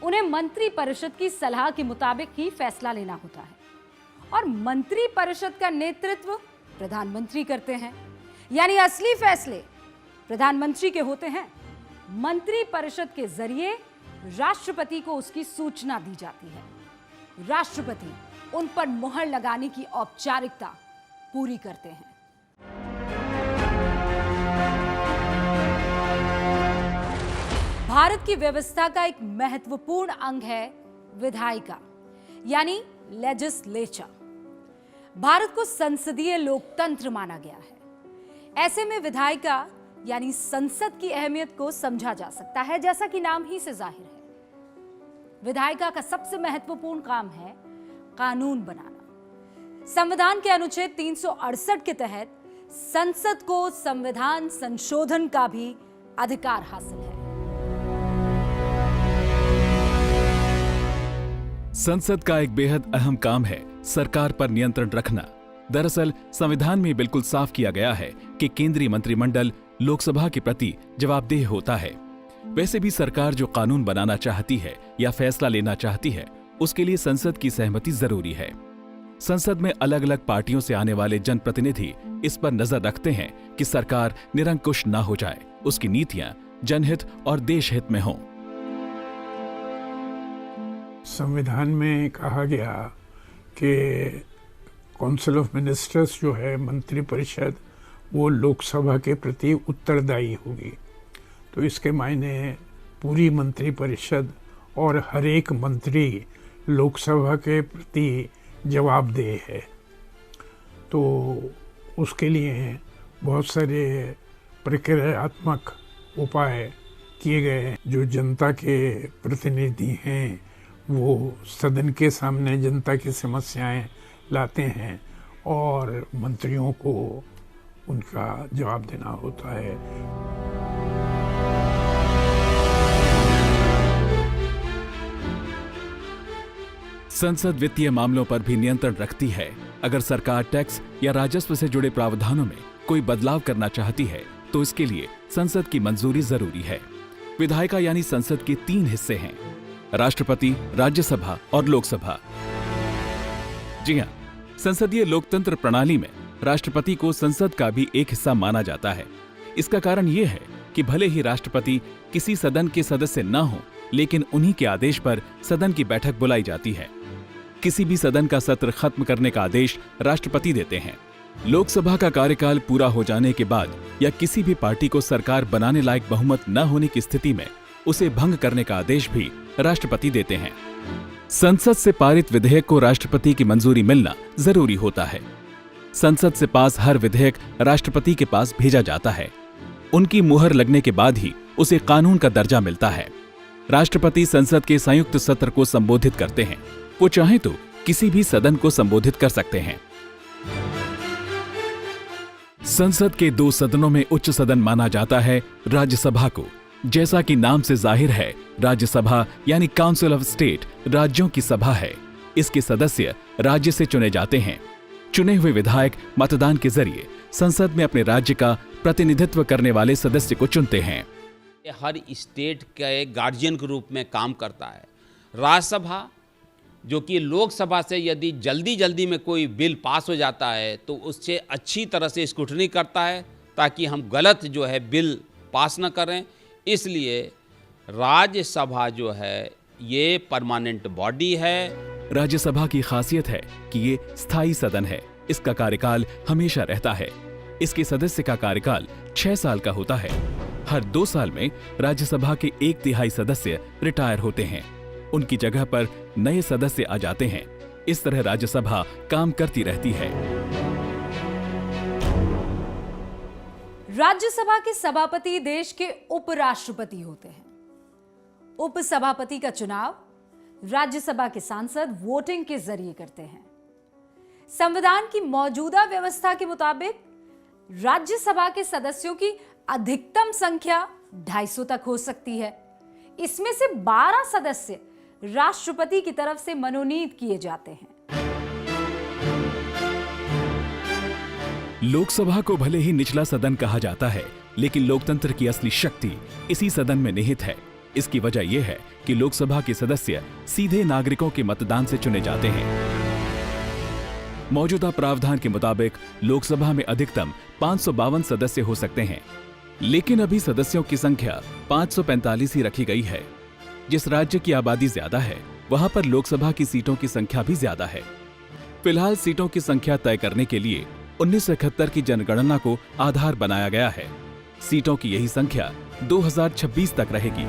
उन्हें मंत्री परिषद की सलाह के मुताबिक ही फैसला लेना होता है और मंत्री परिषद का नेतृत्व प्रधानमंत्री करते हैं। यानी असली फैसले प्रधानमंत्री के होते हैं। मंत्री परिषद के जरिए राष्ट्रपति को उसकी सूचना दी जाती है। राष्ट्रपति उन पर मुहर लगाने की औपचारिकता पूरी करते हैं। भारत की व्यवस्था का एक महत्वपूर्ण अंग है विधायिका यानी लेजिस्लेचर। भारत को संसदीय लोकतंत्र माना गया है। ऐसे में विधायिका यानी संसद की अहमियत को समझा जा सकता है, जैसा कि नाम ही से जाहिर है। विधायिका का सबसे महत्वपूर्ण काम है कानून बनाना। संविधान के अनुच्छेद 368 के तहत संसद को संविधान संशोधन का भी अधिकार हासिल है। संसद का एक बेहद अहम काम है सरकार पर नियंत्रण रखना। दरअसल संविधान में बिल्कुल साफ किया गया है कि केंद्रीय मंत्रिमंडल लोकसभा के प्रति जवाबदेह होता है। वैसे भी सरकार जो कानून बनाना चाहती है या फैसला लेना चाहती है, उसके लिए संसद की सहमति जरूरी है। संसद में अलग अलग पार्टियों से आने वाले जनप्रतिनिधि इस पर नजर रखते हैं कि सरकार निरंकुश न हो जाए, उसकी नीतियां जनहित और देशहित में हों। संविधान में कहा गया कि काउंसिल ऑफ मिनिस्टर्स जो है मंत्री परिषद, वो लोकसभा के प्रति उत्तरदायी होगी। तो इसके मायने पूरी मंत्री परिषद और हर एक मंत्री लोकसभा के प्रति जवाबदेह है। तो उसके लिए बहुत सारे प्रक्रियात्मक उपाय किए गए। जो जनता के प्रतिनिधि हैं वो सदन के सामने जनता की समस्याएं लाते हैं और मंत्रियों को उनका जवाब देना होता है। संसद वित्तीय मामलों पर भी नियंत्रण रखती है। अगर सरकार टैक्स या राजस्व से जुड़े प्रावधानों में कोई बदलाव करना चाहती है तो इसके लिए संसद की मंजूरी जरूरी है। विधायिका यानी संसद के 3 हिस्से हैं, राष्ट्रपति, राज्यसभा और लोकसभा। जी हां, संसदीय लोकतंत्र प्रणाली में राष्ट्रपति को संसद का भी एक हिस्सा माना जाता है। इसका कारण यह है कि भले ही राष्ट्रपति किसी सदन के सदस्य न हो, लेकिन उन्हीं के आदेश पर सदन की बैठक बुलाई जाती है। किसी भी सदन का सत्र खत्म करने का आदेश राष्ट्रपति देते हैं। लोकसभा का कार्यकाल पूरा हो जाने के बाद या किसी भी पार्टी को सरकार बनाने लायक बहुमत न होने की स्थिति में उसे भंग करने का आदेश भी राष्ट्रपति देते हैं। संसद से पारित विधेयक को राष्ट्रपति की मंजूरी मिलना जरूरी होता है। संसद से पास हर विधेयक राष्ट्रपति के पास भेजा जाता है। उनकी मुहर लगने के बाद ही उसे कानून का दर्जा मिलता है। राष्ट्रपति संसद के संयुक्त सत्र को संबोधित करते हैं। वो चाहे तो किसी भी सदन को संबोधित कर सकते हैं। संसद के 2 सदनों में उच्च सदन माना जाता है राज्यसभा को। जैसा कि नाम से जाहिर है, राज्यसभा यानी काउंसिल ऑफ स्टेट राज्यों की सभा है। इसके सदस्य राज्य से चुने जाते हैं। चुने हुए विधायक मतदान के जरिए संसद में अपने राज्य का प्रतिनिधित्व करने वाले सदस्य को चुनते हैं। हर स्टेट के गार्जियन के रूप में काम करता है। राज्यसभा जो कि लोकसभा से यदि जल्दी में कोई बिल पास हो जाता है तो उससे अच्छी तरह से स्क्रूटनी करता है ताकि हम गलत जो है बिल पास न करें। इसलिए राज्यसभा जो है ये परमानेंट बॉडी है। राज्यसभा की खासियत है कि ये स्थायी सदन है। इसका कार्यकाल हमेशा रहता है। इसके सदस्य का कार्यकाल 6 साल का होता है। हर 2 साल में राज्यसभा के 1/3 सदस्य रिटायर होते हैं। उनकी जगह पर नए सदस्य आ जाते हैं। इस तरह राज्यसभा काम करती रहती है। राज्यसभा के सभापति देश के उपराष्ट्रपति होते हैं। उपसभापति का चुनाव राज्यसभा के सांसद वोटिंग के जरिए करते हैं। संविधान की मौजूदा व्यवस्था के मुताबिक राज्यसभा के सदस्यों की अधिकतम संख्या 250 तक हो सकती है। इसमें से 12 सदस्य राष्ट्रपति की तरफ से मनोनीत किए जाते हैं। लोकसभा को भले ही निचला सदन कहा जाता है, लेकिन लोकतंत्र की असली शक्ति इसी सदन में निहित है। इसकी वजह यह है कि लोकसभा के सदस्य सीधे नागरिकों के मतदान से चुने जाते हैं। मौजूदा प्रावधान के मुताबिक लोकसभा में अधिकतम 552 सदस्य हो सकते हैं, लेकिन अभी सदस्यों की संख्या 545 ही रखी गई है। जिस राज्य की आबादी ज्यादा है, वहां पर लोकसभा की सीटों की संख्या भी ज्यादा है। फिलहाल सीटों की संख्या तय करने के लिए 1971 की जनगणना को आधार बनाया गया है। सीटों की यही संख्या 2026 तक रहेगी।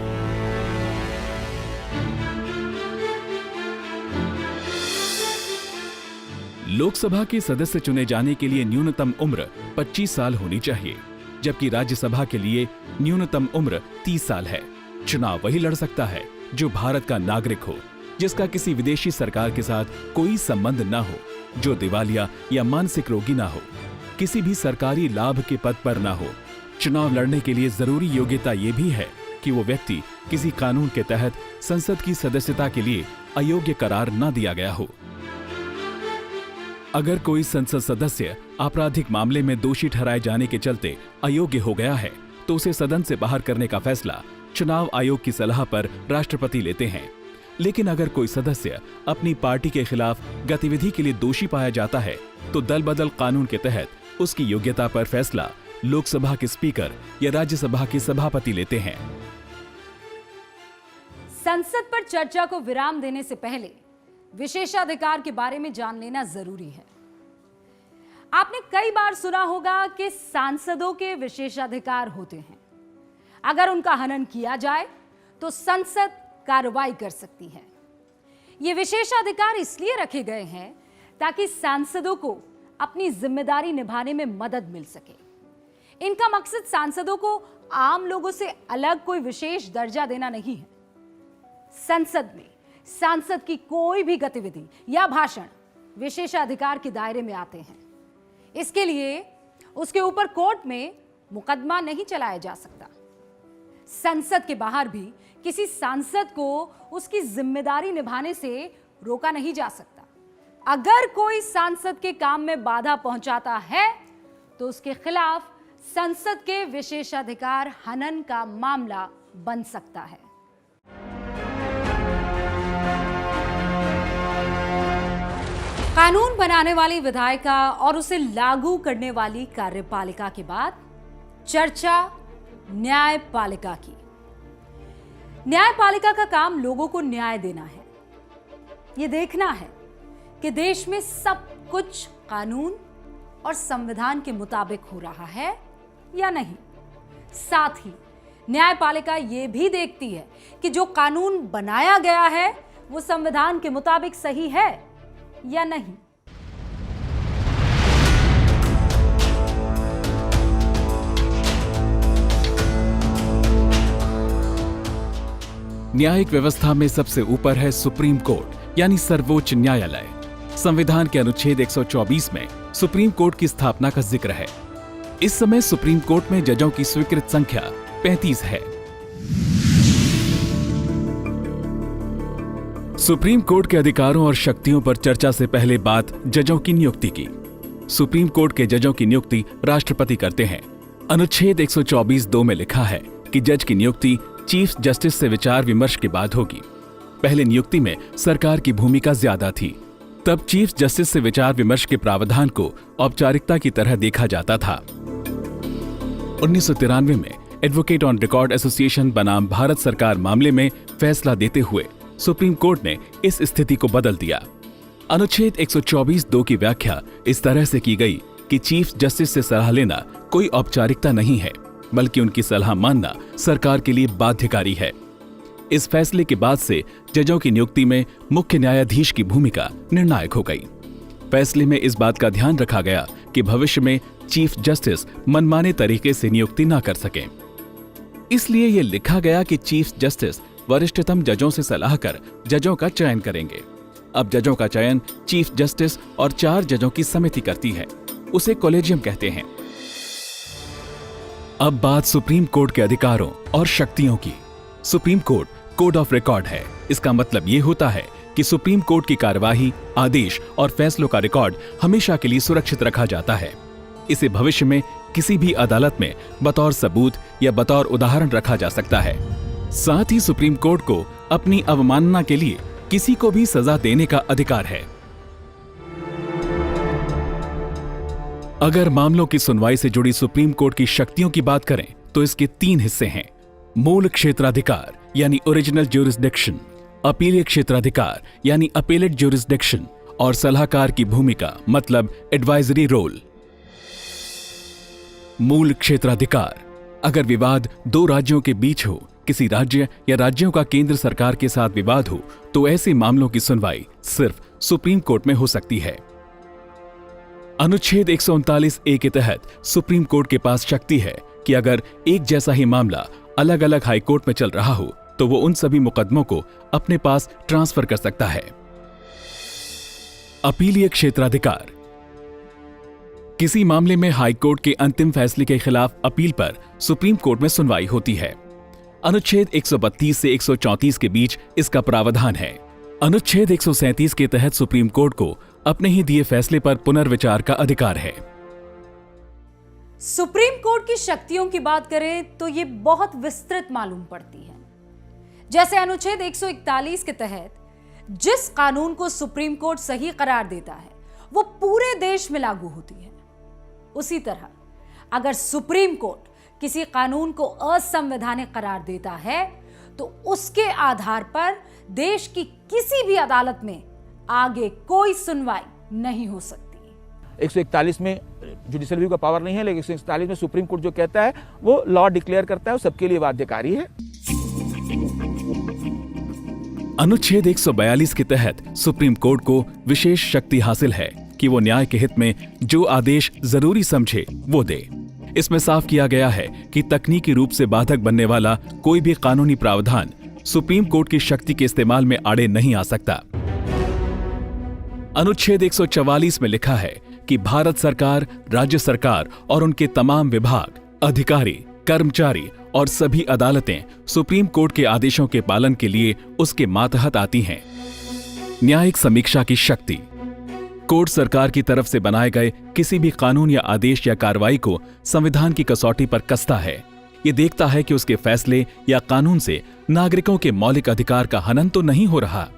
लोकसभा के सदस्य चुने जाने के लिए न्यूनतम उम्र 25 साल होनी चाहिए, जबकि राज्यसभा के लिए न्यूनतम उम्र 30 साल है। चुनाव वही लड़ सकता है जो भारत का नागरिक हो, जिसका किसी विदेशी सरकार के साथ कोई संबंध ना हो, जो दिवालिया या मानसिक रोगी ना हो, किसी भी सरकारी लाभ के पद पर ना हो। चुनाव लड़ने के लिए जरूरी योग्यता ये भी है कि वो व्यक्ति किसी कानून के तहत संसद की सदस्यता के लिए अयोग्य करार न दिया गया हो। अगर कोई संसद सदस्य आपराधिक मामले में दोषी ठहराए जाने के चलते अयोग्य हो गया है, तो उसे सदन से बाहर करने का फैसला चुनाव आयोग की सलाह पर राष्ट्रपति लेते हैं। लेकिन अगर कोई सदस्य अपनी पार्टी के खिलाफ गतिविधि के लिए दोषी पाया जाता है, तो दल बदल कानून के तहत उसकी योग्यता पर फैसला लोकसभा के स्पीकर या राज्यसभा के सभापति लेते हैं। संसद पर चर्चा को विराम देने से पहले विशेषाधिकार के बारे में जान लेना जरूरी है। आपने कई बार सुना होगा कि सांसदों के विशेषाधिकार होते हैं। अगर उनका हनन किया जाए तो संसद कार्रवाई कर सकती है। ये विशेषाधिकार इसलिए रखे गए हैं ताकि सांसदों को अपनी जिम्मेदारी निभाने में मदद मिल सके। इनका मकसद सांसदों को आम लोगों से अलग कोई विशेष दर्जा देना नहीं है। संसद में सांसद की कोई भी गतिविधि या भाषण विशेषाधिकार के दायरे में आते हैं। इसके लिए उसके ऊपर कोर्ट में मुकदमा नहीं चलाया जा सकता। संसद के बाहर भी किसी सांसद को उसकी जिम्मेदारी निभाने से रोका नहीं जा सकता। अगर कोई सांसद के काम में बाधा पहुंचाता है तो उसके खिलाफ संसद के विशेषाधिकार हनन का मामला बन सकता है। कानून बनाने वाली विधायिका और उसे लागू करने वाली कार्यपालिका के बाद चर्चा न्यायपालिका की। न्यायपालिका का काम लोगों को न्याय देना है। यह देखना है कि देश में सब कुछ कानून और संविधान के मुताबिक हो रहा है या नहीं। साथ ही न्यायपालिका यह भी देखती है कि जो कानून बनाया गया है वो संविधान के मुताबिक सही है या नहीं। न्यायिक व्यवस्था में सबसे ऊपर है सुप्रीम कोर्ट यानी सर्वोच्च न्यायालय। संविधान के अनुच्छेद 124 में सुप्रीम कोर्ट की स्थापना का जिक्र है। इस समय सुप्रीम कोर्ट में जजों की स्वीकृत संख्या 35 है। सुप्रीम कोर्ट के अधिकारों और शक्तियों पर चर्चा से पहले बात जजों की नियुक्ति की। सुप्रीम कोर्ट के जजों की नियुक्ति राष्ट्रपति करते हैं। अनुच्छेद 124(2) में लिखा है कि जज की नियुक्ति चीफ जस्टिस से विचार विमर्श के बाद होगी। पहले नियुक्ति में सरकार की भूमिका ज्यादा थी। तब चीफ जस्टिस से विचार विमर्श के प्रावधान को औपचारिकता की तरह देखा जाता था। 1993 में एडवोकेट ऑन रिकॉर्ड एसोसिएशन बनाम भारत सरकार मामले में फैसला देते हुए सुप्रीम कोर्ट ने इस स्थिति को बदल दिया। अनुच्छेद 124(2) की व्याख्या इस तरह से की गई कि चीफ जस्टिस से सलाह लेना कोई औपचारिकता नहीं है, बल्कि उनकी सलाह मानना सरकार के लिए बाध्यकारी है। इस फैसले के बाद से जजों की नियुक्ति में मुख्य न्यायाधीश की भूमिका निर्णायक हो गई। फैसले में इस बात का ध्यान रखा गया कि भविष्य में चीफ जस्टिस मनमाने तरीके से नियुक्ति न कर सकें। इसलिए यह लिखा गया कि चीफ जस्टिस वरिष्ठतम जजों से सलाह कर जजों का चयन करेंगे। अब जजों का चयन चीफ जस्टिस और 4 जजों की समिति करती है। उसे कॉलेजियम कहते हैं। अब बात सुप्रीम कोर्ट के अधिकारों और शक्तियों की। Supreme court code of record है। इसका मतलब ये होता है कि सुप्रीम कोर्ट की कार्यवाही, आदेश और फैसलों का रिकॉर्ड हमेशा के लिए सुरक्षित रखा जाता है। इसे भविष्य में किसी भी अदालत में बतौर सबूत या बतौर उदाहरण रखा जा सकता है। साथ ही सुप्रीम कोर्ट को अपनी अवमानना के लिए किसी को भी सजा देने का अधिकार है। अगर मामलों की सुनवाई से जुड़ी सुप्रीम कोर्ट की शक्तियों की बात करें तो इसके 3 हिस्से हैं। मूल क्षेत्राधिकार यानी ओरिजिनल ज्यूरिसडिक्शन, अपीलीय क्षेत्राधिकार यानी अपीलेट ज्यूरिसडिक्शन और सलाहकार की भूमिका मतलब एडवाइजरी रोल। मूल क्षेत्राधिकार: अगर विवाद 2 राज्यों के बीच हो, किसी राज्य या राज्यों का केंद्र सरकार के साथ विवाद हो, तो ऐसे मामलों की सुनवाई सिर्फ सुप्रीम कोर्ट में हो सकती है। अनुच्छेद 139(a) के तहत सुप्रीम कोर्ट के पास शक्ति है कि अगर एक जैसा ही मामला अलग अलग हाई कोर्ट में चल रहा हो तो वो उन सभी मुकदमों को अपने पास ट्रांसफर कर सकता है। अपीलीय क्षेत्राधिकार: किसी मामले में हाई कोर्ट के अंतिम फैसले के खिलाफ अपील पर सुप्रीम कोर्ट में सुनवाई होती है। अनुच्छेद 132 से 134 के बीच इसका प्रावधान है। अनुच्छेद 137 के तहत सुप्रीम कोर्ट को अपने ही दिए फैसले पर पुनर्विचार का अधिकार है। सुप्रीम कोर्ट की शक्तियों की बात करें तो ये बहुत विस्तृत मालूम पड़ती है। जैसे अनुच्छेद 141 के तहत जिस कानून को सुप्रीम कोर्ट सही करार देता है वो पूरे देश में लागू होती है। उसी तरह अगर सुप्रीम कोर्ट किसी कानून को असंवैधानिक करार देता है तो उसके आधार पर देश की किसी भी अदालत में आगे कोई सुनवाई नहीं हो सकती। 141 में जुडिशियल रिव्यू का पावर नहीं है, लेकिन 141 में सुप्रीम कोर्ट जो कहता है वो लॉ डिक्लेयर करता है, वो सबके लिए बाध्यकारी है। अनुच्छेद 142 के तहत सुप्रीम कोर्ट को विशेष शक्ति हासिल है कि वो न्याय के हित में जो आदेश जरूरी समझे वो दे। इसमें साफ किया गया है कि तकनीकी रूप से बाधक बनने वाला कोई भी कानूनी प्रावधान सुप्रीम कोर्ट की शक्ति के इस्तेमाल में आड़े नहीं आ सकता। अनुच्छेद 144 में लिखा है कि भारत सरकार, राज्य सरकार और उनके तमाम विभाग, अधिकारी, कर्मचारी और सभी अदालतें सुप्रीम कोर्ट के आदेशों के पालन के लिए उसके मातहत आती हैं। न्यायिक समीक्षा की शक्ति: कोर्ट सरकार की तरफ से बनाए गए किसी भी कानून या आदेश या कार्रवाई को संविधान की कसौटी पर कसता है। ये देखता है कि उसके फैसले या कानून से नागरिकों के मौलिक अधिकार का हनन तो नहीं हो रहा।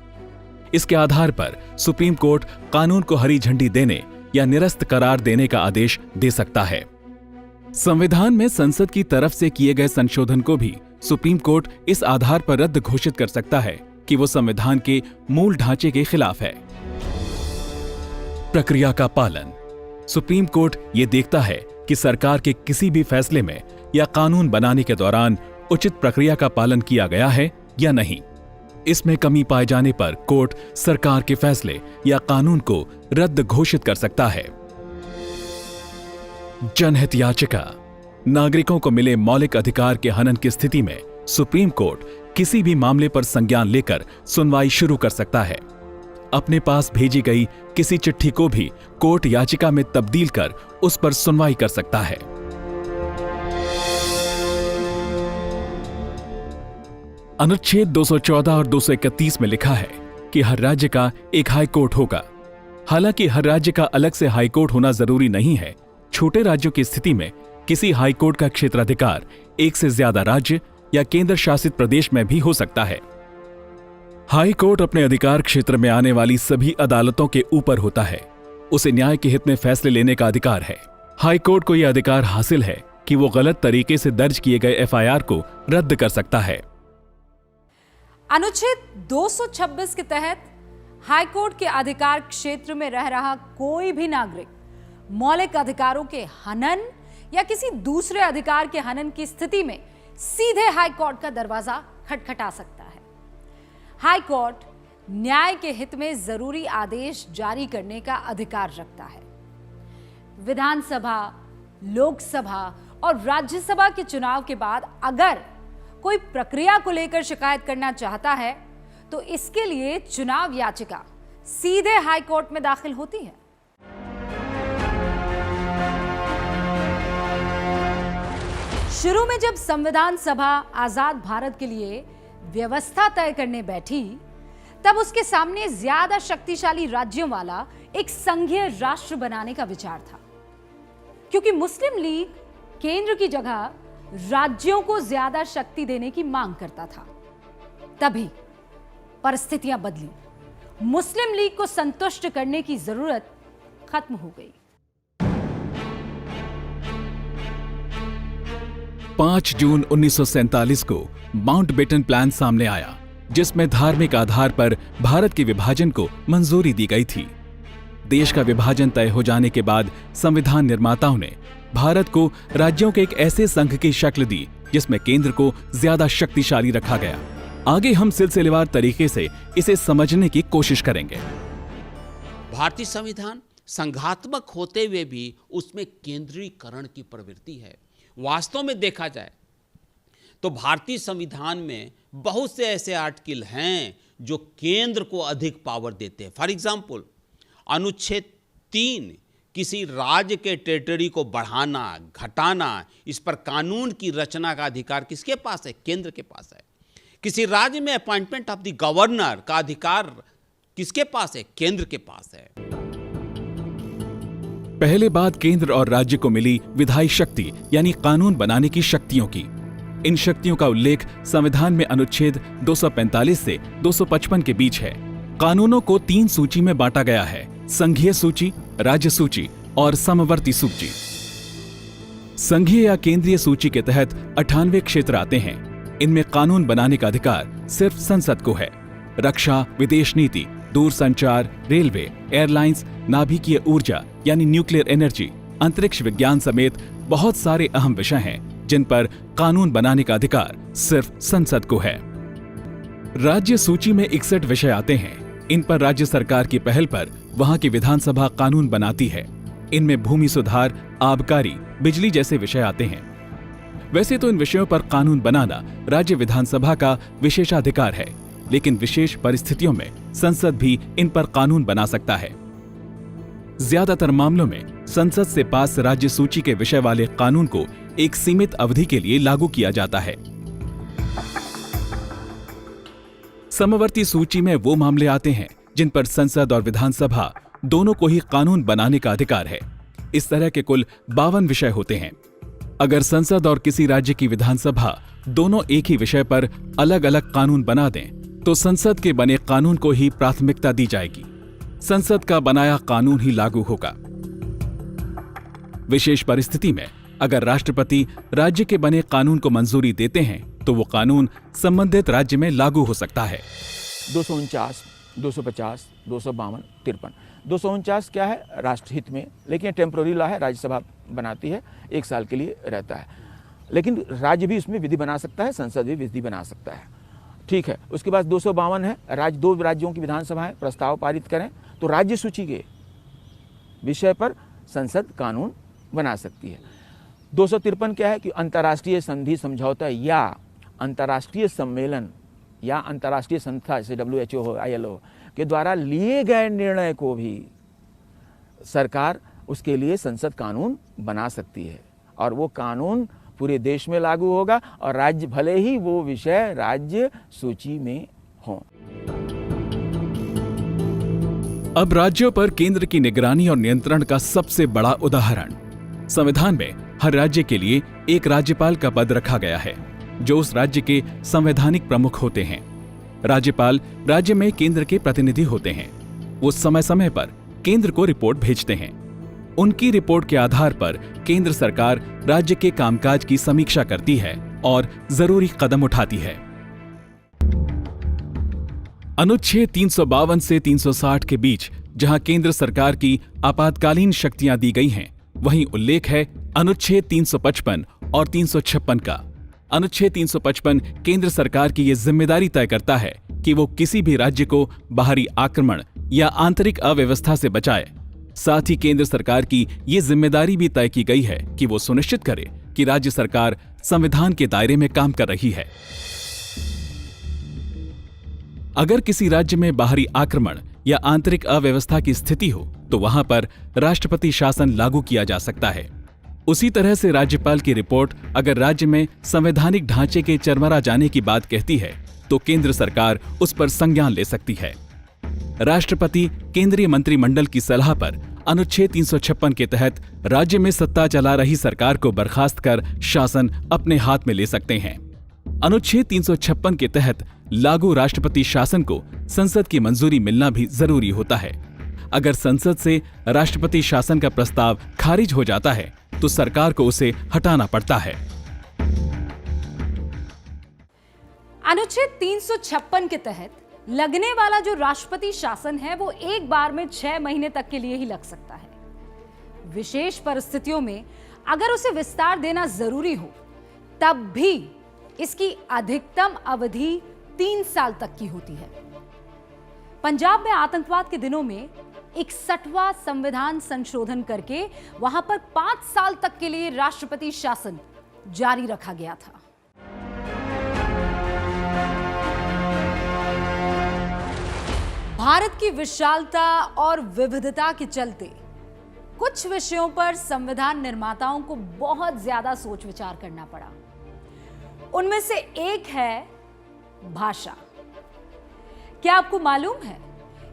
इसके आधार पर सुप्रीम कोर्ट कानून को हरी झंडी देने या निरस्त करार देने का आदेश दे सकता है। संविधान में संसद की तरफ से किए गए संशोधन को भी सुप्रीम कोर्ट इस आधार पर रद्द घोषित कर सकता है कि वो संविधान के मूल ढांचे के खिलाफ है। प्रक्रिया का पालन: सुप्रीम कोर्ट ये देखता है कि सरकार के किसी भी फैसले में या कानून बनाने के दौरान उचित प्रक्रिया का पालन किया गया है या नहीं। इसमें कमी पाए जाने पर कोर्ट सरकार के फैसले या कानून को रद्द घोषित कर सकता है। जनहित याचिका: नागरिकों को मिले मौलिक अधिकार के हनन की स्थिति में सुप्रीम कोर्ट किसी भी मामले पर संज्ञान लेकर सुनवाई शुरू कर सकता है। अपने पास भेजी गई किसी चिट्ठी को भी कोर्ट याचिका में तब्दील कर उस पर सुनवाई कर सकता है। अनुच्छेद 214 और 231 में लिखा है कि हर राज्य का एक हाई कोर्ट होगा। हालांकि हर राज्य का अलग से हाई कोर्ट होना जरूरी नहीं है। छोटे राज्यों की स्थिति में किसी हाई कोर्ट का क्षेत्राधिकार एक से ज्यादा राज्य या केंद्र शासित प्रदेश में भी हो सकता है। हाई कोर्ट अपने अधिकार क्षेत्र में आने वाली सभी अदालतों के ऊपर होता है। उसे न्याय के हित में फैसले लेने का अधिकार है। हाई कोर्ट को यह अधिकार हासिल है कि वो गलत तरीके से दर्ज किए गए एफआईआर को रद्द कर सकता है। अनुच्छेद 226 के तहत हाईकोर्ट के अधिकार क्षेत्र में रह रहा कोई भी नागरिक मौलिक अधिकारों के हनन या किसी दूसरे अधिकार के हनन की स्थिति में सीधे हाईकोर्ट का दरवाजा खटखटा सकता है। हाईकोर्ट न्याय के हित में जरूरी आदेश जारी करने का अधिकार रखता है। विधानसभा, लोकसभा और राज्यसभा के चुनाव के बाद अगर कोई प्रक्रिया को लेकर शिकायत करना चाहता है तो इसके लिए चुनाव याचिका सीधे हाई कोर्ट में दाखिल होती है। शुरू में जब संविधान सभा आजाद भारत के लिए व्यवस्था तय करने बैठी तब उसके सामने ज्यादा शक्तिशाली राज्यों वाला एक संघीय राष्ट्र बनाने का विचार था, क्योंकि मुस्लिम लीग केंद्र की जगह राज्यों को ज्यादा शक्ति देने की मांग करता था। तभी परिस्थितियां बदली। मुस्लिम लीग को संतुष्ट करने की जरूरत खत्म हो गई। 5 जून 1947 को माउंटबेटन प्लान सामने आया, जिसमें धार्मिक आधार पर भारत के विभाजन को मंजूरी दी गई थी। देश का विभाजन तय हो जाने के बाद संविधान निर्माताओं ने भारत को राज्यों के एक ऐसे संघ की शक्ल दी जिसमें केंद्र को ज्यादा शक्तिशाली रखा गया। आगे हम सिलसिलेवार तरीके से इसे समझने की कोशिश करेंगे। भारतीय संविधान संघात्मक होते हुए भी उसमें केंद्रीकरण की प्रवृत्ति है। वास्तव में देखा जाए तो भारतीय संविधान में बहुत से ऐसे आर्टिकल हैं जो केंद्र को अधिक पावर देते हैं। फॉर एग्जाम्पल, अनुच्छेद 3 किसी राज्य के टेरिटरी को बढ़ाना, घटाना, इस पर कानून की रचना का अधिकार किसके पास है? केंद्र के पास है। किसी राज्य में अपॉइंटमेंट ऑफ द गवर्नर का अधिकार किसके पास है? केंद्र के पास है। पहले बात केंद्र और राज्य को मिली विधायी शक्ति यानी कानून बनाने की शक्तियों की। इन शक्तियों का उल्लेख संविधान में अनुच्छेद 245 से 255 के बीच है। कानूनों को 3 सूची में बांटा गया है: संघीय सूची, राज्य सूची और समवर्ती सूची। संघीय या केंद्रीय सूची के तहत 98 क्षेत्र आते हैं। इनमें कानून बनाने का अधिकार सिर्फ संसद को है। रक्षा, विदेश नीति, दूरसंचार, रेलवे, एयरलाइंस, नाभिकीय ऊर्जा यानी न्यूक्लियर एनर्जी, अंतरिक्ष विज्ञान समेत बहुत सारे अहम विषय हैं जिन पर कानून बनाने का अधिकार सिर्फ संसद को है। राज्य सूची में 61 विषय आते हैं। इन पर राज्य सरकार की पहल पर वहां की विधानसभा कानून बनाती है। इनमें भूमि सुधार, आबकारी, बिजली जैसे विषय आते हैं। वैसे तो इन विषयों पर कानून बनाना राज्य विधानसभा का विशेषाधिकार है, लेकिन विशेष परिस्थितियों में संसद भी इन पर कानून बना सकता है। ज्यादातर मामलों में संसद से पास राज्य सूची के विषय वाले कानून को एक सीमित अवधि के लिए लागू किया जाता है। समवर्ती सूची में वो मामले आते हैं जिन पर संसद और विधानसभा दोनों को ही कानून बनाने का अधिकार है। इस तरह के कुल 52 विषय होते हैं। अगर संसद और किसी राज्य की विधानसभा दोनों एक ही विषय पर अलग अलग कानून बना दें तो संसद के बने कानून को ही प्राथमिकता दी जाएगी। संसद का बनाया कानून ही लागू होगा। विशेष परिस्थिति में अगर राष्ट्रपति राज्य के बने कानून को मंजूरी देते हैं तो वो कानून संबंधित राज्य में लागू हो सकता है। 249, 250, 252, 53। 249 क्या है? राष्ट्रहित में, लेकिन टेम्पोररी लॉ है, राज्यसभा बनाती है, 1 साल के लिए रहता है। लेकिन राज्य भी इसमें विधि बना सकता है, संसद भी विधि बना सकता है। ठीक है। उसके बाद 252 है, 2 राज्यों की विधानसभाएं प्रस्ताव पारित करें तो राज्य सूची के विषय पर संसद कानून बना सकती है। 253 क्या है कि अंतर्राष्ट्रीय संधि, समझौता या अंतर्राष्ट्रीय सम्मेलन या अंतर्राष्ट्रीय संस्था जैसे WHO हो, ILO के द्वारा लिए गए निर्णय को भी सरकार उसके लिए संसद कानून बना सकती है और वो कानून पूरे देश में लागू होगा और राज्य भले ही वो विषय राज्य सूची में हो। अब राज्यों पर केंद्र की निगरानी और नियंत्रण का सबसे बड़ा उदाहरण, संविधान में हर राज्य के लिए एक राज्यपाल का पद रखा गया है, जो उस राज्य के संवैधानिक प्रमुख होते हैं। राज्यपाल राज्य में केंद्र के प्रतिनिधि होते हैं। वो समय समय पर केंद्र को रिपोर्ट भेजते हैं। उनकी रिपोर्ट के आधार पर केंद्र सरकार राज्य के कामकाज की समीक्षा करती है और जरूरी कदम उठाती है। अनुच्छेद 352 से 360 के बीच जहां केंद्र सरकार की आपातकालीन शक्तियां दी गई हैं, वहीं उल्लेख है अनुच्छेद 355 और 356 का। अनुच्छेद 355 केंद्र सरकार की यह जिम्मेदारी तय करता है कि वो किसी भी राज्य को बाहरी आक्रमण या आंतरिक अव्यवस्था से बचाए। साथ ही केंद्र सरकार की ये जिम्मेदारी भी तय की गई है कि वो सुनिश्चित करे कि राज्य सरकार संविधान के दायरे में काम कर रही है। अगर किसी राज्य में बाहरी आक्रमण या आंतरिक अव्यवस्था की स्थिति हो तो वहां पर राष्ट्रपति शासन लागू किया जा सकता है। उसी तरह से राज्यपाल की रिपोर्ट अगर राज्य में संवैधानिक ढांचे के चरमरा जाने की बात कहती है तो केंद्र सरकार उस पर संज्ञान ले सकती है। राष्ट्रपति केंद्रीय मंत्रिमंडल की सलाह पर अनुच्छेद 356 के तहत राज्य में सत्ता चला रही सरकार को बर्खास्त कर शासन अपने हाथ में ले सकते हैं। अनुच्छेद 356 के तहत लागू राष्ट्रपति शासन को संसद की मंजूरी मिलना भी जरूरी होता है। अगर संसद से राष्ट्रपति शासन का प्रस्ताव खारिज हो जाता है तो सरकार को उसे हटाना पड़ता है। अनुच्छेद 356 के तहत लगने वाला जो राष्ट्रपति शासन है वो एक बार में 6 महीने तक के लिए ही लग सकता है। विशेष परिस्थितियों में अगर उसे विस्तार देना जरूरी हो तब भी इसकी अधिकतम अवधि 3 साल तक की होती है। पंजाब में आतंकवाद के दिनों में 61वां संविधान संशोधन करके वहां पर 5 साल तक के लिए राष्ट्रपति शासन जारी रखा गया था। भारत की विशालता और विविधता के चलते कुछ विषयों पर संविधान निर्माताओं को बहुत ज्यादा सोच विचार करना पड़ा। उनमें से एक है भाषा। क्या आपको मालूम है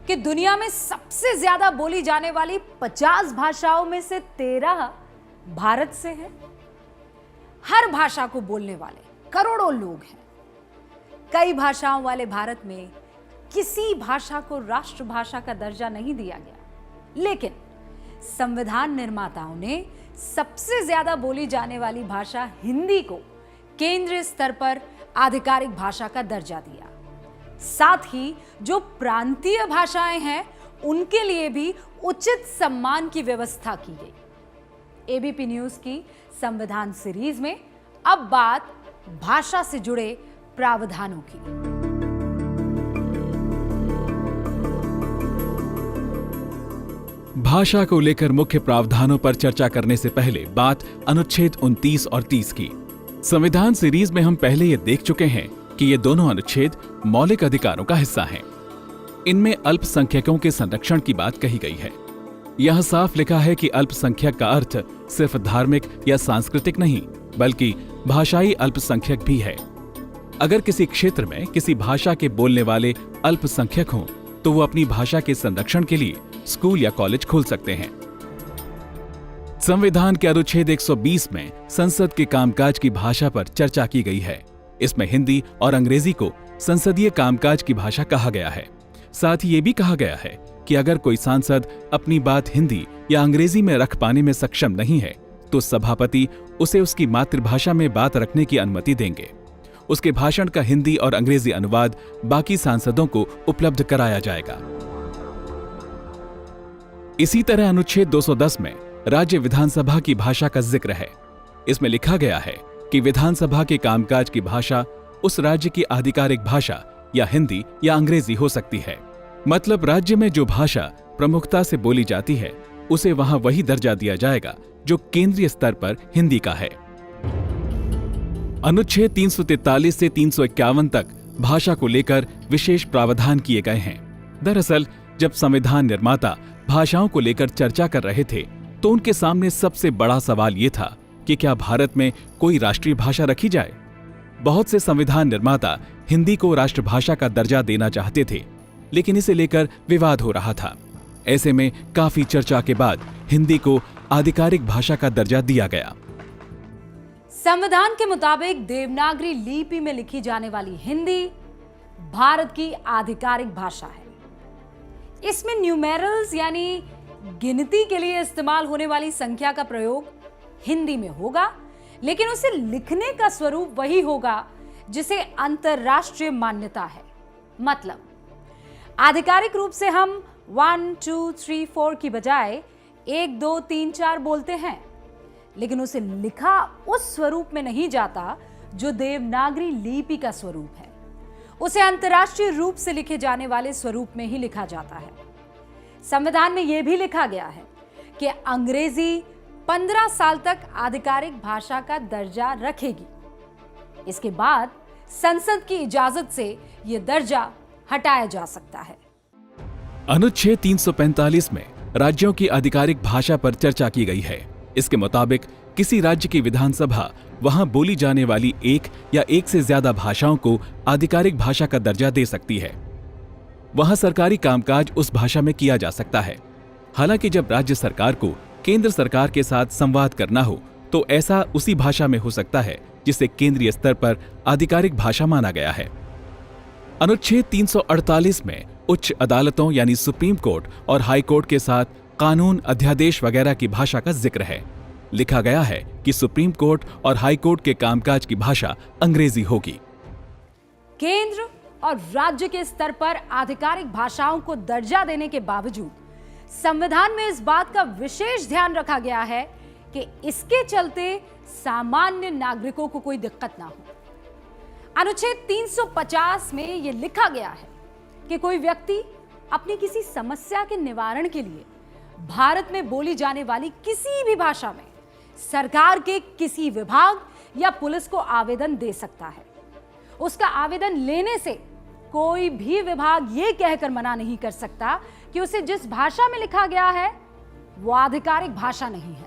कि दुनिया में सबसे ज्यादा बोली जाने वाली 50 भाषाओं में से 13 भारत से हैं? हर भाषा को बोलने वाले करोड़ों लोग हैं। कई भाषाओं वाले भारत में किसी भाषा को राष्ट्रभाषा का दर्जा नहीं दिया गया, लेकिन संविधान निर्माताओं ने सबसे ज्यादा बोली जाने वाली भाषा हिंदी को केंद्रीय स्तर पर आधिकारिक भाषा का दर्जा दिया। साथ ही जो प्रांतीय भाषाएं हैं उनके लिए भी उचित सम्मान की व्यवस्था की गई। एबीपी न्यूज की संविधान सीरीज में अब बात भाषा से जुड़े प्रावधानों की। भाषा को लेकर मुख्य प्रावधानों पर चर्चा करने से पहले बात अनुच्छेद 29 और 30 की। संविधान सीरीज में हम पहले ये देख चुके हैं कि ये दोनों अनुच्छेद मौलिक अधिकारों का हिस्सा हैं। इनमें अल्पसंख्यकों के संरक्षण की बात कही गई है। यह साफ लिखा है कि अल्पसंख्यक का अर्थ सिर्फ धार्मिक या सांस्कृतिक नहीं बल्कि भाषाई अल्पसंख्यक भी है। अगर किसी क्षेत्र में किसी भाषा के बोलने वाले अल्पसंख्यक हों तो वो अपनी भाषा के संरक्षण के लिए स्कूल या कॉलेज खोल सकते हैं। संविधान के अनुच्छेद 120 में संसद के कामकाज की भाषा पर चर्चा की गई है। इसमें हिंदी और अंग्रेजी को संसदीय कामकाज की भाषा कहा गया है। साथ ही ये भी कहा गया है कि अगर कोई सांसद अपनी बात हिंदी या अंग्रेजी में रख पाने में सक्षम नहीं है तो सभापति उसे उसकी मातृभाषा में बात रखने की अनुमति देंगे। उसके भाषण का हिंदी और अंग्रेजी अनुवाद बाकी सांसदों को उपलब्ध कराया जाएगा। इसी तरह अनुच्छेद 210 में राज्य विधानसभा की भाषा का जिक्र है। इसमें लिखा गया है कि विधानसभा के कामकाज की भाषा उस राज्य की आधिकारिक भाषा या हिंदी या अंग्रेजी हो सकती है। मतलब राज्य में जो भाषा प्रमुखता से बोली जाती है उसे वहां वही दर्जा दिया जाएगा जो केंद्रीय स्तर पर हिंदी का है। अनुच्छेद 343 से 351 तक भाषा को लेकर विशेष प्रावधान किए गए हैं। दरअसल जब संविधान निर्माता भाषाओं को लेकर चर्चा कर रहे थे तो उनके सामने सबसे बड़ा सवाल ये था कि क्या भारत में कोई राष्ट्रीय भाषा रखी जाए। बहुत से संविधान निर्माता हिंदी को राष्ट्रभाषा का दर्जा देना चाहते थे, लेकिन इसे लेकर विवाद हो रहा था। ऐसे में काफी चर्चा के बाद हिंदी को आधिकारिक भाषा का दर्जा दिया गया। संविधान के मुताबिक देवनागरी लिपि में लिखी जाने वाली हिंदी भारत की आधिकारिक भाषा है। इसमें न्यूमेरल्स यानी गिनती के लिए इस्तेमाल होने वाली संख्या का प्रयोग हिंदी में होगा, लेकिन उसे लिखने का स्वरूप वही होगा जिसे अंतरराष्ट्रीय मान्यता है। मतलब आधिकारिक रूप से हम 1 2 3 4 की बजाय 1 2 3 4 बोलते हैं, लेकिन उसे लिखा उस स्वरूप में नहीं जाता जो देवनागरी लिपि का स्वरूप है। उसे अंतरराष्ट्रीय रूप से लिखे जाने वाले स्वरूप में ही लिखा जाता है। संविधान में यह भी लिखा गया है कि अंग्रेजी 15 साल तक आधिकारिक भाषा का दर्जा रखेगी। इसके बाद संसद की इजाजत से यह दर्जा हटाया जा सकता है। अनुच्छेद 345 में राज्यों की आधिकारिक भाषा पर चर्चा की गई है। इसके मुताबिक किसी राज्य की विधानसभा वहां बोली जाने वाली एक या एक से ज्यादा भाषाओं को आधिकारिक भाषा का दर्जा दे सकती है। वहां सरकारी कामकाज उस भाषा में किया जा सकता है। हालांकि जब राज्य सरकार को केंद्र सरकार के साथ संवाद करना हो तो ऐसा उसी भाषा में हो सकता है जिसे केंद्रीय स्तर पर आधिकारिक भाषा माना गया है। अनुच्छेद 348 में उच्च अदालतों यानी सुप्रीम कोर्ट और हाई कोर्ट के साथ कानून, अध्यादेश वगैरह की भाषा का जिक्र है। लिखा गया है कि सुप्रीम कोर्ट और हाई कोर्ट के कामकाज की भाषा अंग्रेजी होगी। केंद्र और राज्य के स्तर पर आधिकारिक भाषाओं को दर्जा देने के बावजूद संविधान में इस बात का विशेष ध्यान रखा गया है कि इसके चलते सामान्य नागरिकों को कोई दिक्कत ना हो। अनुच्छेद 350 में यह लिखा गया है कि कोई व्यक्ति अपनी किसी समस्या के निवारण के लिए भारत में बोली जाने वाली किसी भी भाषा में सरकार के किसी विभाग या पुलिस को आवेदन दे सकता है। उसका आवेदन लेने से कोई भी विभाग ये कहकर मना नहीं कर सकता कि उसे जिस भाषा में लिखा गया है वो आधिकारिक भाषा नहीं है।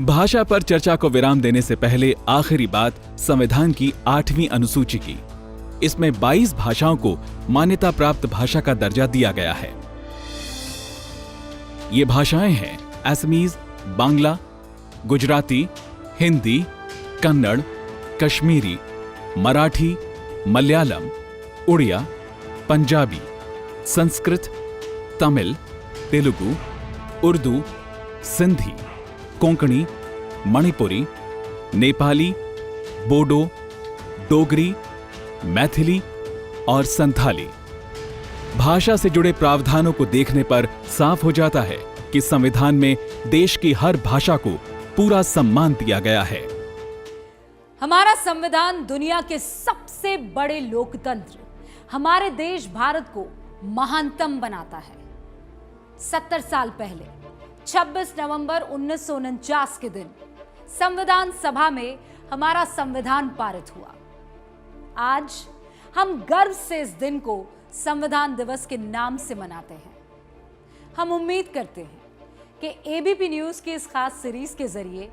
भाषा पर चर्चा को विराम देने से पहले आखिरी बात संविधान की 8वीं अनुसूची की। इसमें 22 भाषाओं को मान्यता प्राप्त भाषा का दर्जा दिया गया है। ये भाषाएं हैं असमीज, बांग्ला, गुजराती, हिंदी, कन्नड़, कश्मीरी, मराठी, मलयालम, उड़िया, पंजाबी, संस्कृत, तमिल, तेलुगु, उर्दू, सिंधी, कोंकणी, मणिपुरी, नेपाली, बोडो, डोगरी, मैथिली और संथाली। भाषा से जुड़े प्रावधानों को देखने पर साफ हो जाता है कि संविधान में देश की हर भाषा को पूरा सम्मान दिया गया है। हमारा संविधान दुनिया के सबसे बड़े लोकतंत्र हमारे देश भारत को महानतम बनाता है। 70 साल पहले 26 नवंबर 1949 के दिन संविधान सभा में हमारा संविधान पारित हुआ। आज हम गर्व से इस दिन को संविधान दिवस के नाम से मनाते हैं। हम उम्मीद करते हैं कि एबीपी न्यूज की इस खास सीरीज के जरिए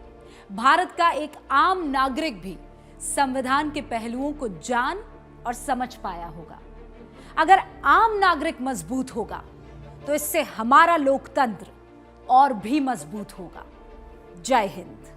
भारत का एक आम नागरिक भी संविधान के पहलुओं को जान और समझ पाया होगा। अगर आम नागरिक मजबूत होगा तो इससे हमारा लोकतंत्र और भी मजबूत होगा। जय हिंद।